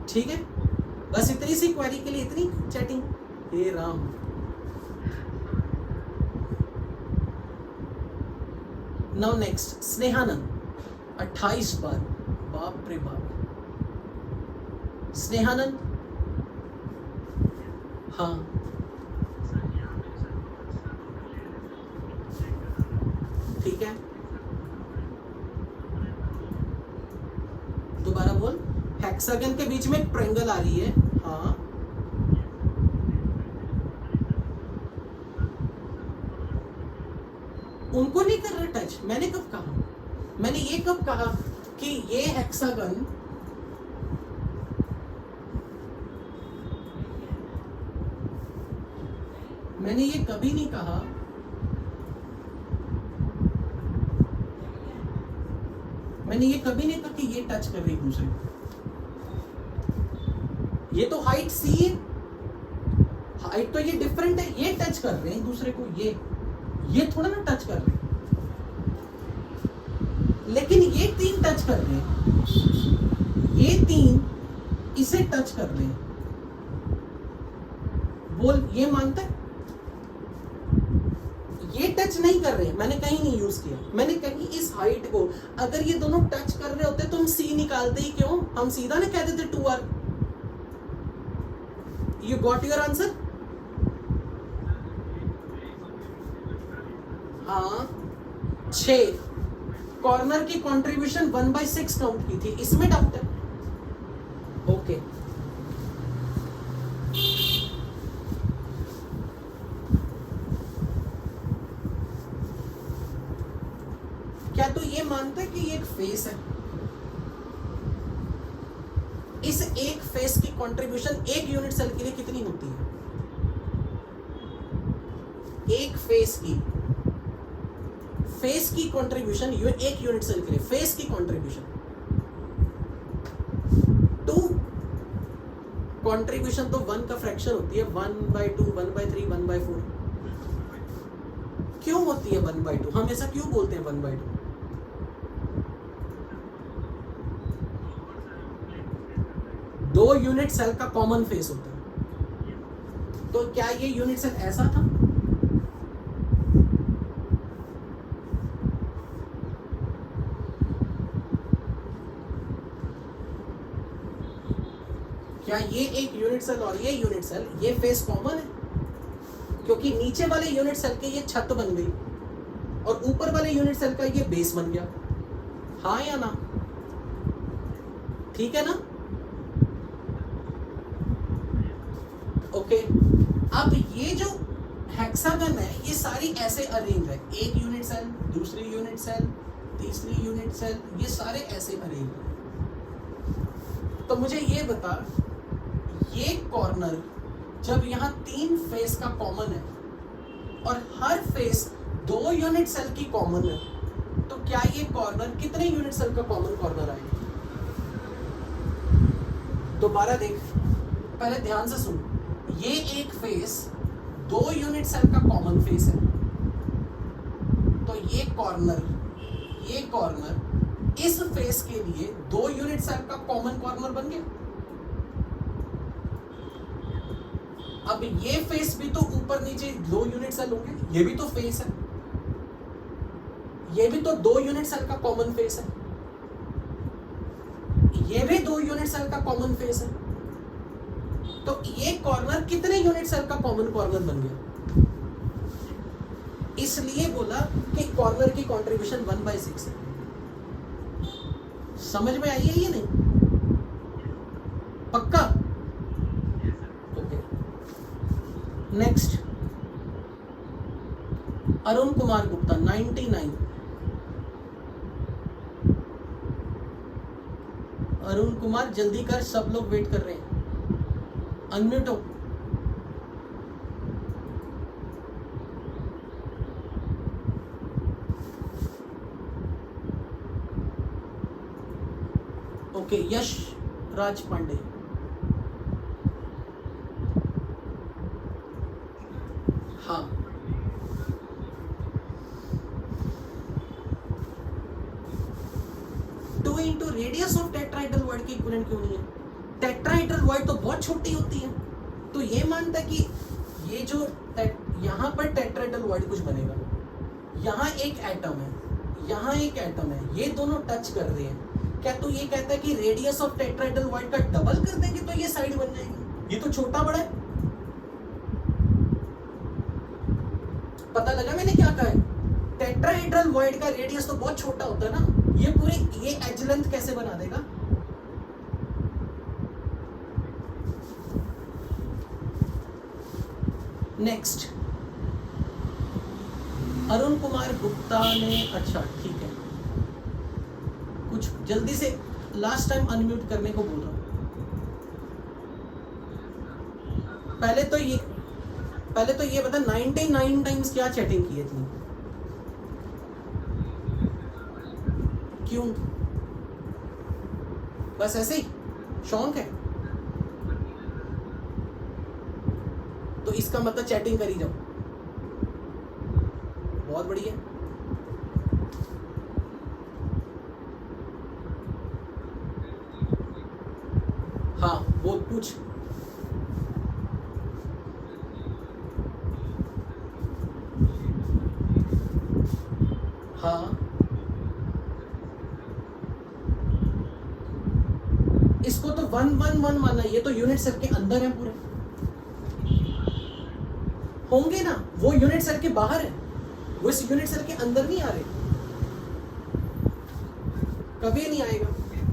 ठीक है, बस इतनी सी क्वेरी के लिए इतनी चैटिंग। हे राम। नाउ नेक्स्ट, स्नेहानंद 28 बार, बाप रे बाप। स्नेहानंद, हाँ ठीक है, दोबारा बोल। हेक्सागन के बीच में एक ट्रायंगल आ रही है, हाँ उनको नहीं कर रहा टच। मैंने कब कहा? मैंने ये कब कहा कि ये हेक्सागन मैंने ये कभी नहीं कहा। मैंने ये कभी नहीं कहा कि ये टच कर रही दूसरे को। ये तो हाइट सी है, हाइट तो ये डिफरेंट है, ये टच कर रहे हैं दूसरे को, ये थोड़ा ना टच कर रहे हैं, लेकिन ये 3 टच कर रहे हैं, ये 3 इसे टच कर रहे हैं। बोल, ये मानता है? ये टच नहीं कर रहे, मैंने कहीं नहीं यूज किया। मैंने कहीं इस हाइट को, अगर ये दोनों टच कर रहे होते तो हम सी निकालते ही क्यों? हम सीधा ना कह देते 2r। You got your answer? हाँ, 6 कॉर्नर की कंट्रीब्यूशन 1/6 काउंट की थी, इसमें डाउट है? ओके क्या तो ये मानता है कि ये एक फेस है? इस एक फेस की कंट्रीब्यूशन एक यूनिट सेल के लिए कितनी होती है? एक फेस की कंट्रीब्यूशन एक यूनिट सेल के लिए, फेस की कंट्रीब्यूशन 2। कंट्रीब्यूशन तो 1 का फ्रैक्शन होती है, 1/2, 1/3, 1/4। क्यों होती है 1/2? हम ऐसा क्यों बोलते हैं 1/2? दो यूनिट सेल का कॉमन फेस होता है। तो क्या ये यूनिट सेल ऐसा था? क्या ये एक यूनिट सेल और ये यूनिट सेल, ये फेस कॉमन है? क्योंकि नीचे वाले यूनिट सेल के ये छत बन गई और ऊपर वाले यूनिट सेल का ये बेस बन गया। हाँ या ना? ठीक है ना? ओके, अब ये जो हेक्सागन है ये सारी ऐसे अरेंज है, एक यूनिट सेल, दूसरी यूनिट सेल, तीसरी यूनिट सेल, ये सारे ऐसे अरेंज है। तो मुझे ये बता, ये कॉर्नर जब यहाँ 3 फेस का कॉमन है और हर फेस 2 यूनिट सेल की कॉमन है, तो क्या ये कॉर्नर कितने यूनिट सेल का कॉमन कॉर्नर आएगा? दोबारा देख, पहले ध्यान से सुन। ये एक फेस 2 यूनिट सेल का कॉमन फेस है, तो ये कॉर्नर इस फेस के लिए 2 यूनिट सेल का कॉमन कॉर्नर बन गया। अब ये फेस भी तो ऊपर नीचे 2 यूनिट सेल होंगे, ये भी तो फेस है, ये भी तो 2 यूनिट सेल का कॉमन फेस है, ये भी 2 यूनिट सेल का कॉमन फेस है। तो ये कॉर्नर कितने यूनिट सेल का कॉमन कॉर्नर बन गया? इसलिए बोला कि कॉर्नर की कंट्रीब्यूशन 1/6 है। समझ में आई है ये नहीं? पक्का? Okay, next Arun Kumar Gupta 99। अरुण कुमार जल्दी कर, सब लोग वेट कर रहे हैं। अनम्यूट हो। ओके, यश राज पांडे। हाँ, two into radius of tetrahedral word की इक्विवेलेंट क्यों नहीं है? टेट्राहेड्रल वर्ड तो बहुत छोटी होती है, तो ये मानता है कि ये जो यहाँ पर टेट्राहेड्रल वर्ड कुछ बनेगा, यहाँ एक एटम है, यहाँ एक एटम है, ये दोनों टच कर रहे हैं, क्या तू ये कहता है कि रेडियस ऑफ टेट्राहेड्रल वर्ड का डबल कर देंगे तो ये साइड बन जाएगी? ये तो छोटा बड़ा है। पता लगा मैंने क्या कहा है? टेट्राहेड्रल वर्ड का रेडियस तो बहुत छोटा होता है ना, ये पूरी ये एज लेंथ कैसे बना देगा? नेक्स्ट अरुण कुमार गुप्ता ने, अच्छा ठीक है, कुछ जल्दी से, लास्ट टाइम अनम्यूट करने को बोल रहा हूं। पहले तो ये बता 99 टाइम्स क्या चैटिंग की है तुमने? क्यों? बस ऐसे ही शौक है? तो इसका मतलब चैटिंग करी जाओ। बहुत बढ़िया। हाँ, वो पूछ। हाँ, इसको तो 111 माना, ये तो यूनिट सेल के अंदर है पूरे, होंगे ना, वो यूनिट सेल के बाहर है, वो इस यूनिट सेल के अंदर नहीं आ रहे, कभी नहीं आएगा,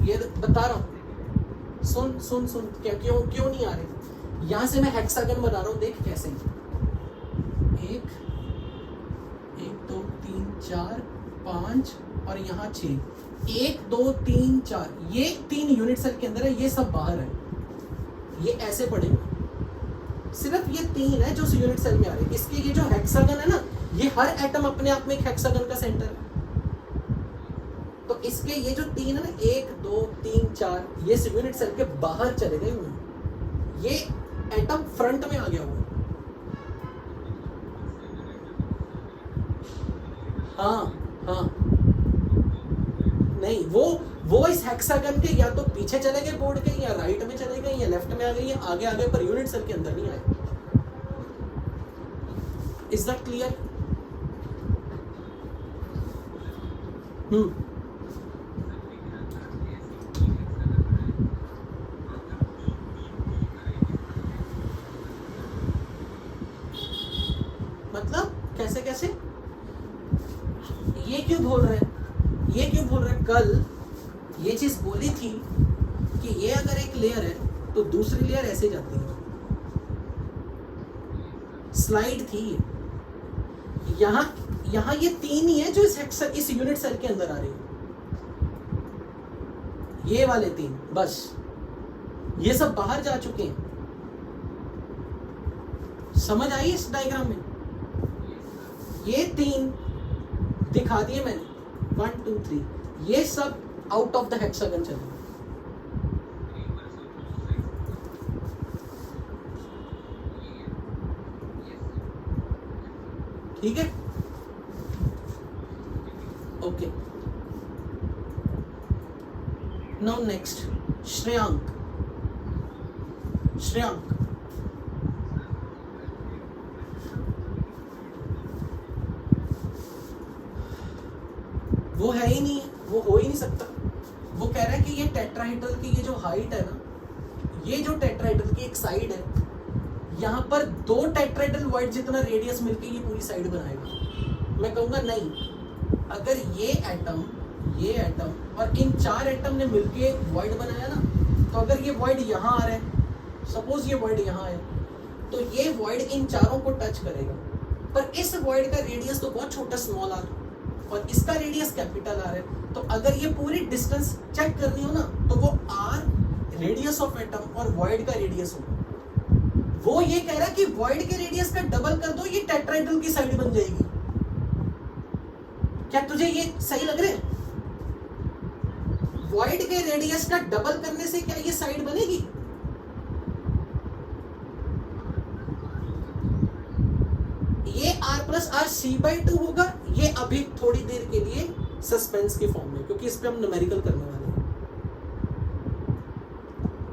ये बता रहा हूं। सुन सुन सुन, क्यों नहीं आ रहे? यहां से मैं हेक्सागन बना रहा हूं, देख कैसे। 1 2 3 4 5 और यहाँ 6, 1 2 3 4, ये 3 यूनिट सेल के अंदर है, ये सब बाहर है, ये ऐसे पड़ेगा। सिर्फ ये 3 है जो यूनिट सेल में आ रहे हैं। इसके ये जो हेक्सागन है ना, ये हर एटम अपने आप में एक हेक्सागन का सेंटर है। तो इसके ये जो 3 है ना, 1 2 3 4, ये यूनिट सेल के बाहर चले गए हुए, ये एटम फ्रंट में आ गया हुआ। हाँ, नहीं, वो इस हेक्सागन के या तो पीछे चले गए बोर्ड के, या राइट में चले गए, या लेफ्ट में आ गए, या आगे पर यूनिट सेल के अंदर नहीं आए। Is that clear? मतलब कैसे कैसे? ये क्यों बोल रहे हैं, ये क्यों बोल रहे हैं? कल ये चीज बोली थी कि ये अगर एक लेयर है तो दूसरी लेयर ऐसे जाती है, स्लाइड थी ये। यहां ये 3 ही है जो इस यूनिट सेल के अंदर आ रही है, ये वाले 3 बस, ये सब बाहर जा चुके हैं। समझ आई इस डायग्राम में? ये 3 दिखा दिए मैंने, 1 2 3, ये सब आउट ऑफ द हेक्सागन चले। ठीक है, ओके। Now next, Shreyank. वो है ही नहीं, वो हो ही नहीं सकता। वो कह रहा है कि ये टेट्राहेड्रल की ये जो हाइट है ना, ये जो टेट्राहेड्रल की एक साइड है, यहाँ पर 2 टेट्राहेड्रल वॉइड जितना रेडियस मिलके ये पूरी साइड बनाएगा। मैं कहूँगा नहीं, अगर ये एटम और इन 4 एटम ने मिलके वॉइड बनाया ना, तो अगर ये वॉइड यहाँ आ रहा है, सपोज ये वॉइड यहाँ है, तो ये वॉइड इन चारों को टच करेगा। पर इस वॉइड का रेडियस तो बहुत छोटा, स्मॉल आर, और इसका रेडियस कैपिटल आर है। तो अगर ये पूरी डिस्टेंस चेक करनी हो ना, तो वो आर रेडियस ऑफ एटम और वॉइड का रेडियस होगा। वो ये कह रहा है कि वॉइड के रेडियस का डबल कर दो, ये टेट्राहेड्रल की साइड बन जाएगी। क्या तुझे ये सही लग रहा है? वॉइड के रेडियस का डबल करने से क्या ये साइड बनेगी? ये r प्लस आर c/2 होगा। ये अभी थोड़ी देर के लिए सस्पेंस के फॉर्म में, क्योंकि इस पे हम न्यूमेरिकल करने वाले हैं।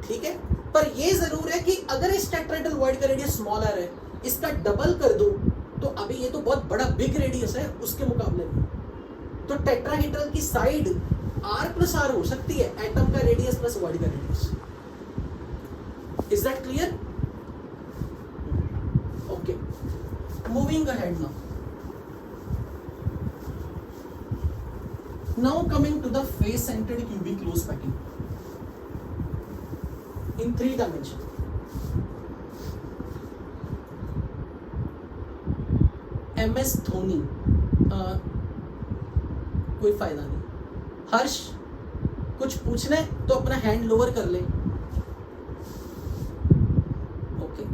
ठीक है, पर ये जरूर है कि अगर इस टेट्राहेड्रल वॉइड का रेडियस स्मॉल आर है, इसका डबल कर दो, तो अभी ये तो बहुत बड़ा बिग रेडियस है उसके मुकाबले में। तो टेट्राहेड्रल की साइड r प्लस आर हो सकती है, एटम का रेडियस प्लस वॉइड का radius. Is that clear? Okay, moving ahead now coming to the face centered cubic close packing in 3 dimension. MS Dhoni, कोई फायदा नहीं। हर्ष, कुछ पूछना है तो अपना हैंड लोअर कर ले। Okay,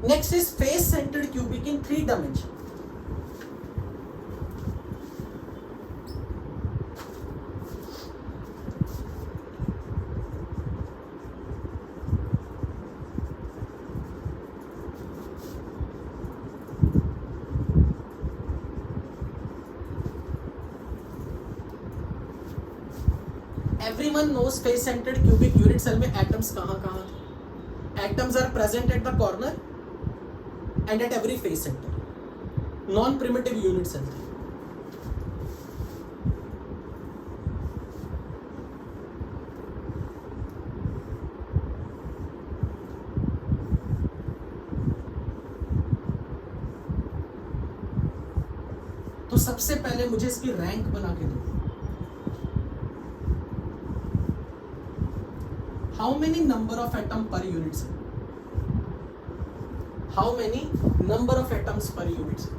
next is face centred cubic in 3 dimension. Everyone knows face centered cubic unit cell में atoms कहाँ थे? Atoms are present at the corner and at every face center. Non primitive unit cell थे। तो सबसे पहले मुझे इसकी rank बना के दो। How many number of atom per unit cell? How many number of atoms per unit cell?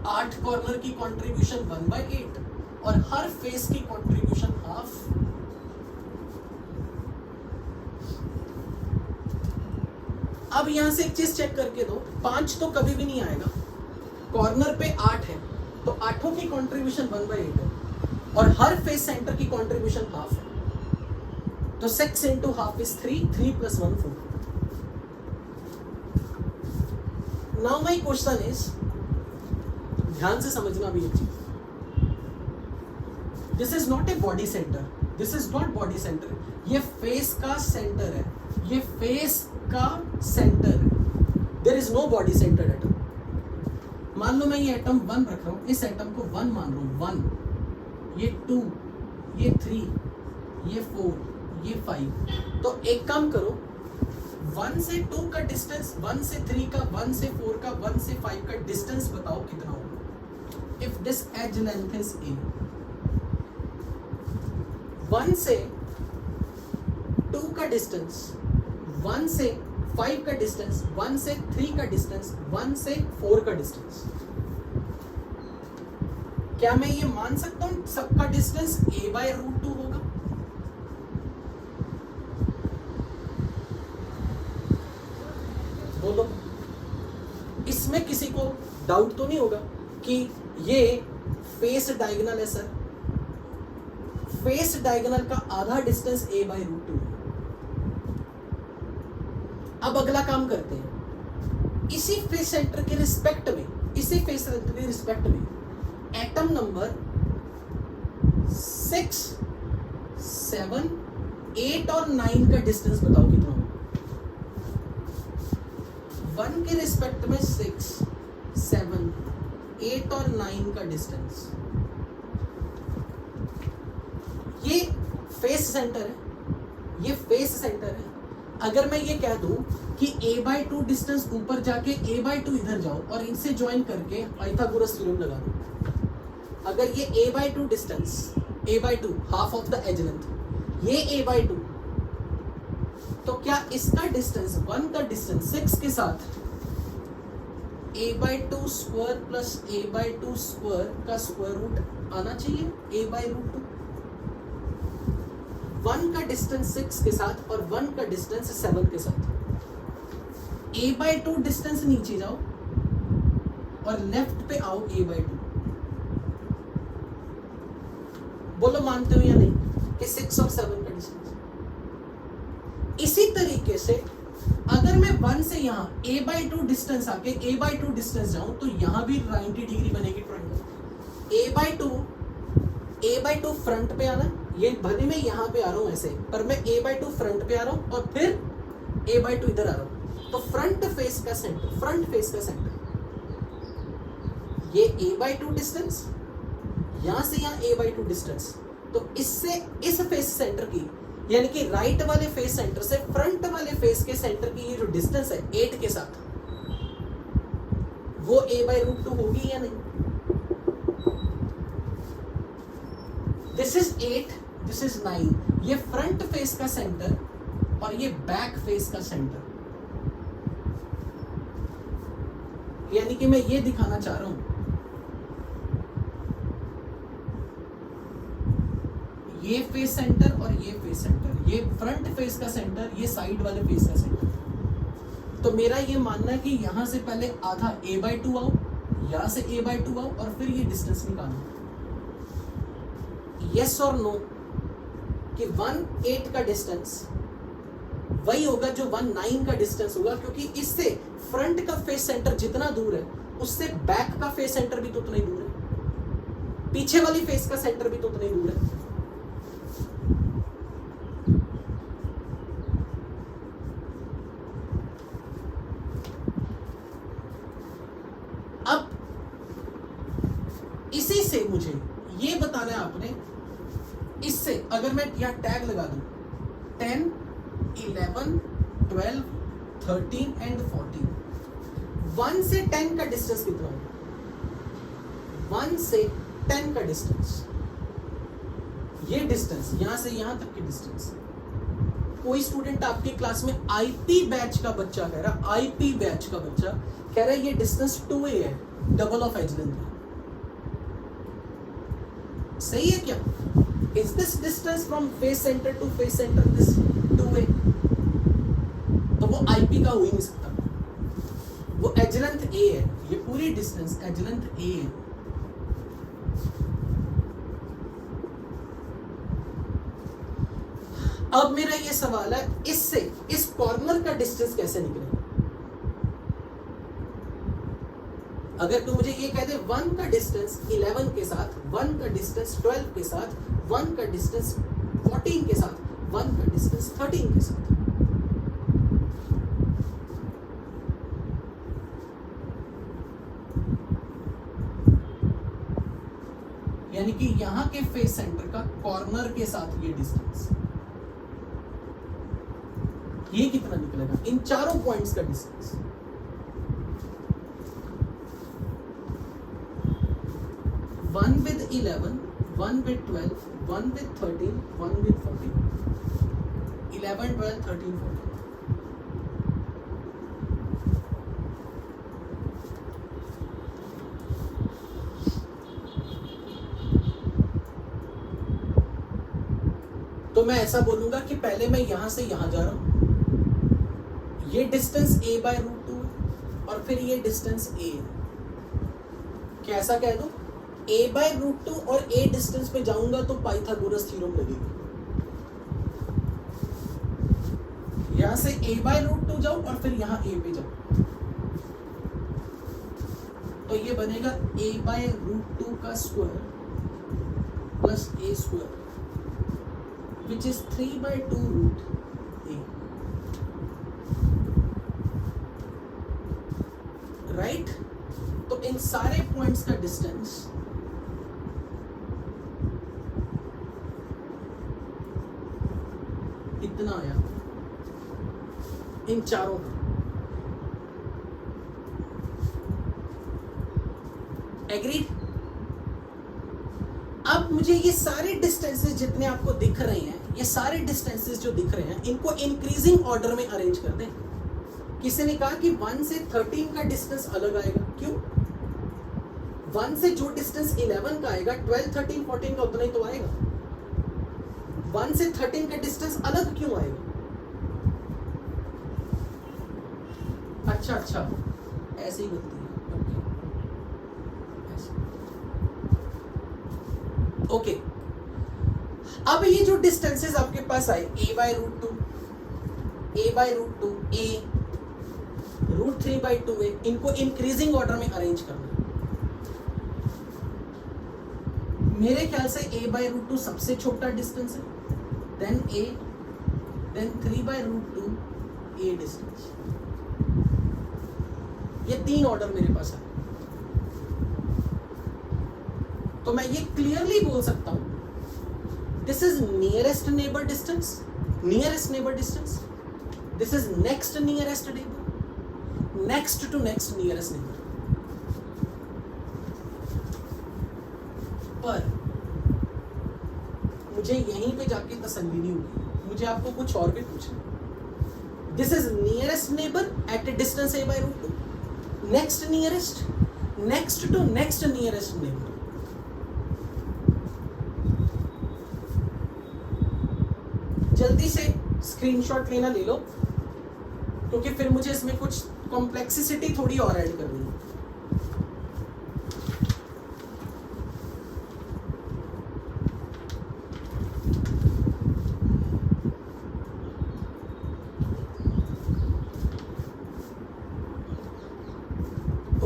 आठ कॉर्नर की कंट्रीब्यूशन 1/8 और हर फेस की कंट्रीब्यूशन हाफ। अब यहां से एक चीज चेक करके दो, 5 तो कभी भी नहीं आएगा। कॉर्नर पे 8 है, तो आठों की कंट्रीब्यूशन 1/8 है और हर फेस सेंटर की कंट्रीब्यूशन हाफ है। तो 6 into half is 3, 3 plus 1 4. Now my question is, ध्यान से समझना भी एक चीज, this is not a body centre, this is not body centre, ये फेस का सेंटर है, ये फेस का सेंटर है, there is no body centre atom. मान लो मैं ये एटम 1 रख रहा हूं, इस एटम को 1 मान रहा हूं, 1, ये 2, ये 3, ये 4, ये 5। तो एक काम करो, 1 से 2 का डिस्टेंस, 1 से 3 का, 1 से 4 का, 1 से 5 का डिस्टेंस बताओ कितना होगा। If this edge length is a, 1 से 2 का डिस्टेंस, 1 से 5 का डिस्टेंस, 1 से 3 का डिस्टेंस, 1 से 4 का डिस्टेंस, क्या मैं ये मान सकता हूं सबका डिस्टेंस a/√2 होगा? बोलो, इसमें किसी को डाउट तो नहीं होगा कि ये फेस डायगोनल है सर, फेस डायगोनल का आधा डिस्टेंस a/√2 है। अब अगला काम करते हैं, इसी फेस सेंटर के रिस्पेक्ट में, इसी फेस सेंटर के रिस्पेक्ट में एटम नंबर 6, 7, 8 और 9 का डिस्टेंस बताओ कितना होगा। 1 के रिस्पेक्ट में 6, 7, 8 और 9 का डिस्टेंस, ये फेस सेंटर है, ये फेस सेंटर है। अगर मैं ये कह दूं कि a/2 डिस्टेंस ऊपर जाके a/2 इधर जाओ और इनसे ज्वाइन करके पाइथागोरस थ्योरम लगा दो, अगर ये a/2 distance, a/2 half of the edge length, ये a/2, तो क्या इसका डिस्टेंस, 1 का डिस्टेंस 6 के साथ a/2 square plus a/2 square का स्क्वायर रूट आना चाहिए a/√2। 1 का डिस्टेंस 6 के साथ और 1 का डिस्टेंस 7 के साथ, a/2 डिस्टेंस नीचे जाओ और लेफ्ट पे आओ a/2। बोलो मानते हो या नहीं कि 6 और 7 का डिस्टेंस। इसी तरीके से अगर मैं 1 से यहां a/2 डिस्टेंस आके a/2 डिस्टेंस जाऊं तो यहां भी 90 डिग्री बनेगी ट्रायंगल। a/2 फ्रंट पे आना, ये भले मैं यहां पे आ रहा हूं ऐसे, पर मैं a/2 फ्रंट पे आ रहा हूं और फिर a/2 इधर आ रहा हूं, तो फ्रंट फेस का सेंटर, फ्रंट फेस का सेंटर, ये a/2 डिस्टेंस, यहां से यहां a/2 डिस्टेंस, तो इससे इस फेस सेंटर की, यानी कि राइट वाले फेस सेंटर से फ्रंट वाले फेस के सेंटर की ये जो डिस्टेंस है 8 के साथ, वो a/√2 होगी या नहीं? दिस इज 8, दिस इज 9, ये फ्रंट फेस का सेंटर और ये बैक फेस का सेंटर, यानी कि मैं ये दिखाना चाह रहा हूं, ये फेस सेंटर और ये फेस सेंटर, ये फ्रंट फेस का सेंटर, ये साइड वाले फेस का सेंटर। तो मेरा ये मानना है कि यहां से पहले आधा a/2 आओ, यहां से a/2 आओ और फिर ये डिस्टेंस निकालो। यस और नो कि 1, 8 का डिस्टेंस वही होगा जो 1, 9 का डिस्टेंस होगा, क्योंकि इससे फ्रंट का फेस सेंटर जितना दूर है उससे बैक का फेस सेंटर भी तो उतना ही दूर है, पीछे वाली फेस का सेंटर भी तो उतना ही दूर है। अब इसी से मुझे ये बताना है आपने, इससे अगर मैं यहां टैग लगा दूं 10, 11, 12, 13 एंड 14, 1 से 10 का डिस्टेंस कितना होगा? 1 से 10 का डिस्टेंस, ये डिस्टेंस यहां से यहां तक की डिस्टेंस, कोई स्टूडेंट आपकी क्लास में आईपी बैच का बच्चा कह रहा, आईपी बैच का बच्चा कह रहा है ये डिस्टेंस 2a है, डबल ऑफ एज लेंथ है। सही है क्या? Is this distance from face centre to face centre this 2a? तो वो आईपी का हो ही नहीं सकता, वो एज लेंथ a है, ये पूरी डिस्टेंस एज लेंथ a है। अब मेरा ये सवाल है, इससे इस कॉर्नर का डिस्टेंस कैसे निकलेगा? अगर तू मुझे ये कह दे 1 का डिस्टेंस 11 के साथ, 1 का डिस्टेंस 12 के साथ, 1 का डिस्टेंस 14 के साथ, 1 का डिस्टेंस 13 के साथ, यानी कि यहां के फेस सेंटर का कॉर्नर के साथ ये डिस्टेंस, ये कितना निकलेगा? इन चारों पॉइंट्स का distance. One with 11, 1 with 12, 1 with 13, 1 with 14, 11, 12, 13, 14। तो मैं ऐसा बोलूंगा कि पहले मैं यहां से यहां जा रहा हूं, ये डिस्टेंस a/√2 है और फिर ये डिस्टेंस a है। क्या ऐसा कह दूं? a/√2 और a डिस्टेंस पे जाऊंगा तो पाइथागोरस थ्योरम लगेगी। यहां से a/√2 जाऊं और फिर यहां a पे जाऊं, तो ये बनेगा a/√2 का square plus a square which is 3/2√a, right? तो इन सारे पॉइंट्स का डिस्टेंस इतना आया, इन चारों का। एग्रीड? अब मुझे ये सारे डिस्टेंसेस जितने आपको दिख रहे हैं, ये सारे डिस्टेंसेस जो दिख रहे हैं, इनको इंक्रीजिंग ऑर्डर में अरेंज कर दें। किसी ने कहा कि 1 से 13 का डिस्टेंस अलग आएगा। क्यों? 1 से जो डिस्टेंस 11 का आएगा, 12, 13, 14 का उतना ही तो आएगा। 1 से 13 का डिस्टेंस अलग क्यों आएगा? अच्छा, ऐसे ही बनती है। ओके, अब ये जो डिस्टेंसेस आपके पास आए, a/√2, a/√2, a, √3/2a, इनको इंक्रीजिंग ऑर्डर में अरेंज करना। मेरे ख्याल से a/√2 सबसे छोटा डिस्टेंस है, then a, then 3/√2 a distance. ये 3 ऑर्डर मेरे पास है। तो मैं ये क्लियरली बोल सकता हूं, this is nearest neighbour distance, nearest neighbour distance, this is next nearest neighbour, next to next nearest neighbour. पर मुझे यहीं पे जाके तसल्ली नहीं होगी, मुझे आपको कुछ और भी पूछना। This is nearest neighbour at a distance a/√2, next nearest, next to next nearest neighbour. जल्दी से स्क्रीनशॉट लेना ले लो, क्योंकि फिर मुझे इसमें कुछ कॉम्प्लेक्सिटी थोड़ी और ऐड करनी है।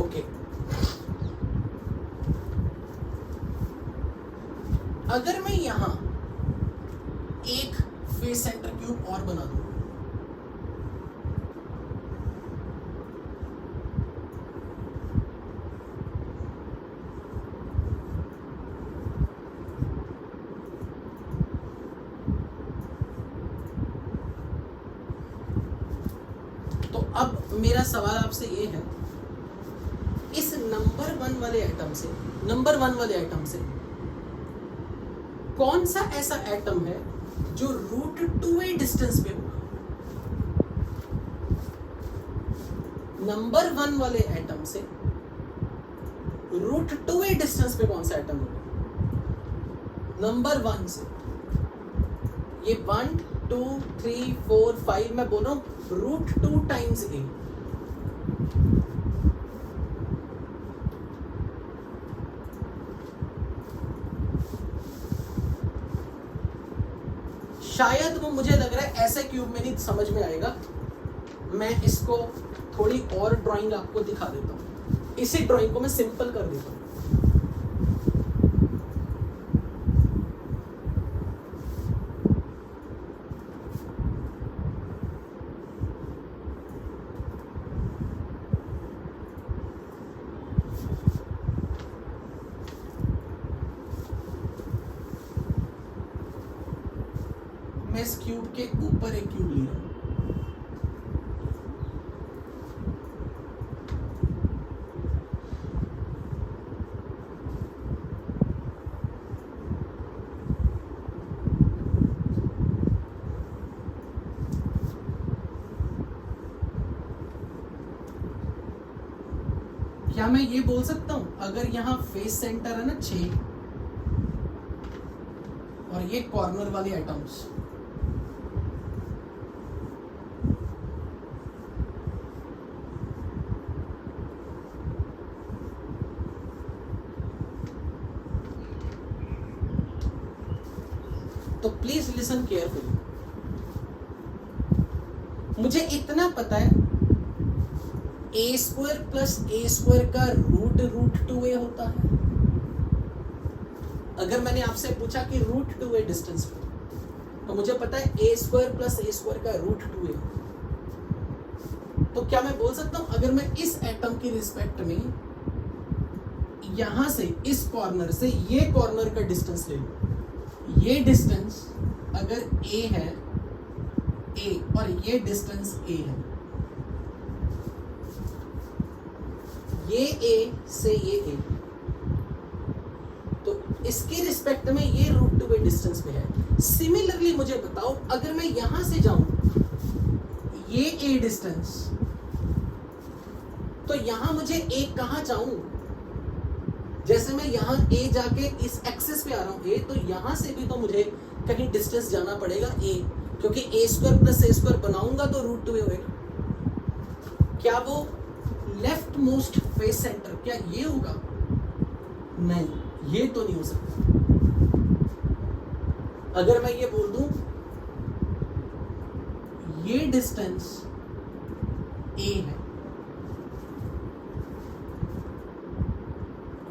ओके, अगर मैं यहां एक फेस सेंटर क्यूब और बना दूं, तो अब मेरा सवाल आपसे ये है, इस नंबर 1 वाले एटम से कौन सा ऐसा एटम है जो √2a डिस्टेंस पे होगा? नंबर 1 वाले एटम से √2a डिस्टेंस पे कौन सा एटम होगा? नंबर 1 से ये 1, 2, 3, 4, 5 मैं बोल रहा हूं √2 टाइम्स a। शायद वो, मुझे लग रहा है ऐसे क्यूब में नहीं समझ में आएगा, मैं इसको थोड़ी और ड्राइंग आपको दिखा देता हूं। इसी ड्राइंग को मैं सिंपल कर देता हूं। मैं इस क्यूब के ऊपर एक क्यूब ले रहा हूं। क्या मैं ये बोल सकता हूं, अगर यहां फेस सेंटर है ना 6 और ये कॉर्नर वाले एटम्स, तो प्लीज लिसन केयरफुली। मुझे इतना पता है ए स्क्वायर प्लस ए स्क्वायर का रूट 2a होता है। अगर मैंने आपसे पूछा कि रूट 2a डिस्टेंस पे, तो मुझे पता है ए स्क्वायर प्लस ए स्क्वायर का रूट 2a। तो क्या मैं बोल सकता हूं, अगर मैं इस एटम की रिस्पेक्ट में यहां से इस कॉर्नर से ये कॉर्नर का डिस्टेंस ले लूं, ये डिस्टेंस अगर a है, a और ये डिस्टेंस a है, ये a से ये a, तो इसकी रिस्पेक्ट में ये रूट 2a डिस्टेंस पे है। सिमिलरली मुझे बताओ, अगर मैं यहां से जाऊं ये a डिस्टेंस, तो यहां मुझे a कहां जाऊं? जैसे मैं यहां a जाके इस एक्सिस पे आ रहा हूं a, तो यहां से भी तो मुझे कहीं डिस्टेंस जाना पड़ेगा a, क्योंकि a square plus a square बनाऊंगा तो रूट 2a होगा। क्या वो लेफ्ट मोस्ट फेस सेंटर, क्या ये होगा? नहीं, ये तो नहीं हो सकता। अगर मैं ये बोल दूं ये डिस्टेंस a है,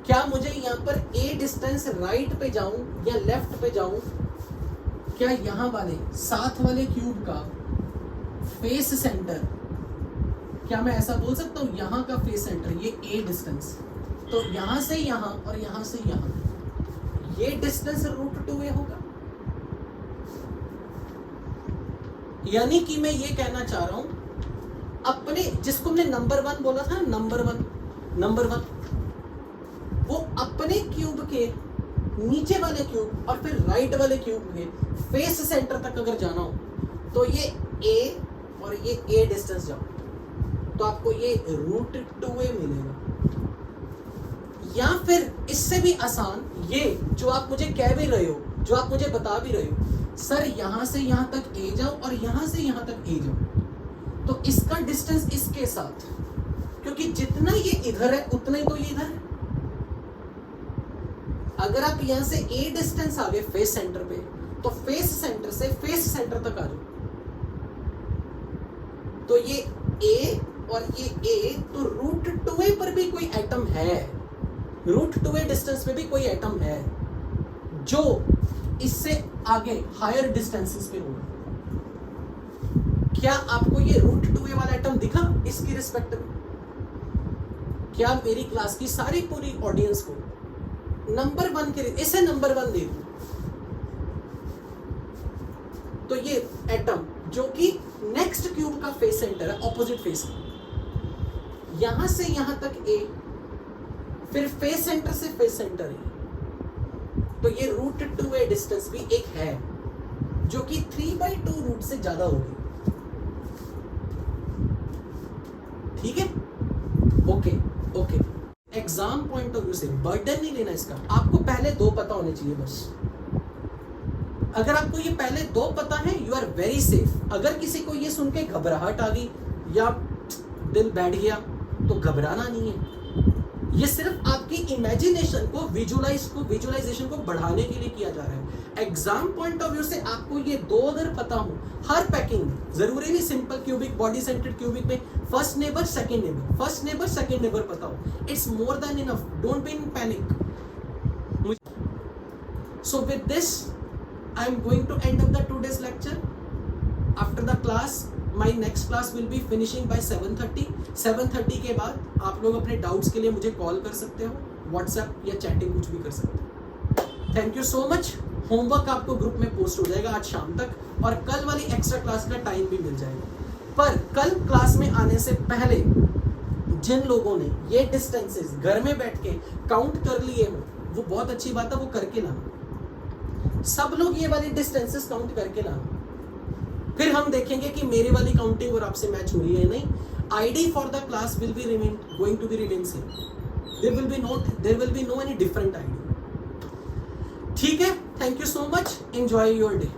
क्या मुझे यहां पर a डिस्टेंस राइट पे जाऊं या लेफ्ट पे जाऊं? क्या यहां वाले साथ वाले क्यूब का फेस सेंटर, क्या मैं ऐसा बोल सकता हूं यहां का फेस सेंटर ये a डिस्टेंस, तो यहां से यहां और यहां से यहां ये डिस्टेंस रूट 2a होगा? यानी कि मैं ये कहना चाह रहा हूं, अपने जिसको हमने नंबर 1 बोला था, नंबर वन, वो अपने क्यूब के नीचे वाले क्यूब और फिर राइट वाले क्यूब के फेस सेंटर तक अगर जाना हो, तो ये a और ये a डिस्टेंस जाओ, तो आपको ये रूट 2a मिलेगा। या फिर इससे भी आसान, ये जो आप मुझे कह भी रहे हो, जो आप मुझे बता भी रहे हो, सर यहां से यहां तक a जाओ और यहां से यहां तक a जाओ, तो इसका डिस्टेंस इसके साथ, क्योंकि जितना ये इधर है उतना ही तो ये इधर है। अगर आप यहां से a डिस्टेंस आ गए फेस सेंटर पे, तो फेस सेंटर से फेस सेंटर तक आ जाओ, तो ये a और ये a, तो रूट 2a पर भी कोई एटम है, रूट 2a डिस्टेंस पे भी कोई एटम है जो इससे आगे हायर डिस्टेंसेस पे होगा। क्या आपको ये रूट 2a वाला एटम दिखा इसकी रिस्पेक्ट में? क्या मेरी क्लास की सारी पूरी ऑडियंस को नंबर 1 के, इसे नंबर 1 दे दूं, तो ये एटम जो कि नेक्स्ट क्यूब का फेस सेंटर है, ऑपोजिट फेस का, यहां से यहां तक a, फिर फेस सेंटर से फेस सेंटर है, तो ये रूट 2a डिस्टेंस भी एक है जो कि 3/2 रूट से ज्यादा होगी। ठीक है, okay. Exam point of view से बर्डन नहीं लेना इसका, आपको पहले 2 पता होने चाहिए बस। अगर आपको ये पहले 2 पता है, यू आर वेरी सेफ। अगर किसी को ये सुन के घबराहट आ गई या दिल बैठ गया, तो घबराना नहीं है, ये सिर्फ आपकी इमेजिनेशन को विजुअलाइजेशन को बढ़ाने के लिए किया जा रहा है। एग्जाम पॉइंट ऑफ व्यू से आपको ये दो अगर पता हो हर पैकिंग में, जरूरी नहीं simple cubic body centred cubic में फर्स्ट नेबर सेकंड नेबर पता हो, it's more than enough, don't be in panic. So with this I am going to end up the today's lecture. After the class my next class will be finishing by 7:30 के बाद आप लोग अपने doubts के लिए मुझे call कर सकते हो, व्हाट्सएप या चैटिंग कुछ भी कर सकते हो। Thank you so much. Homework आपको ग्रुप में पोस्ट हो जाएगा आज शाम तक, और कल वाली एक्स्ट्रा क्लास का टाइम भी मिल जाएगा। पर कल क्लास में आने से पहले जिन लोगों ने ये डिस्टेंसेस घर में बैठ के काउंट कर लिए हो, वो बहुत अच्छी बात है, वो करके लाना। सब लोग ये वाली डिस्टेंसेस काउंट करके लाना, फिर हम देखेंगे कि मेरी वाली काउंटिंग और आपसे मैच हो रही है नहीं। ID for the class will be going to be remain same, there will be no any different ID. ठीक है, thank you so much, enjoy your day.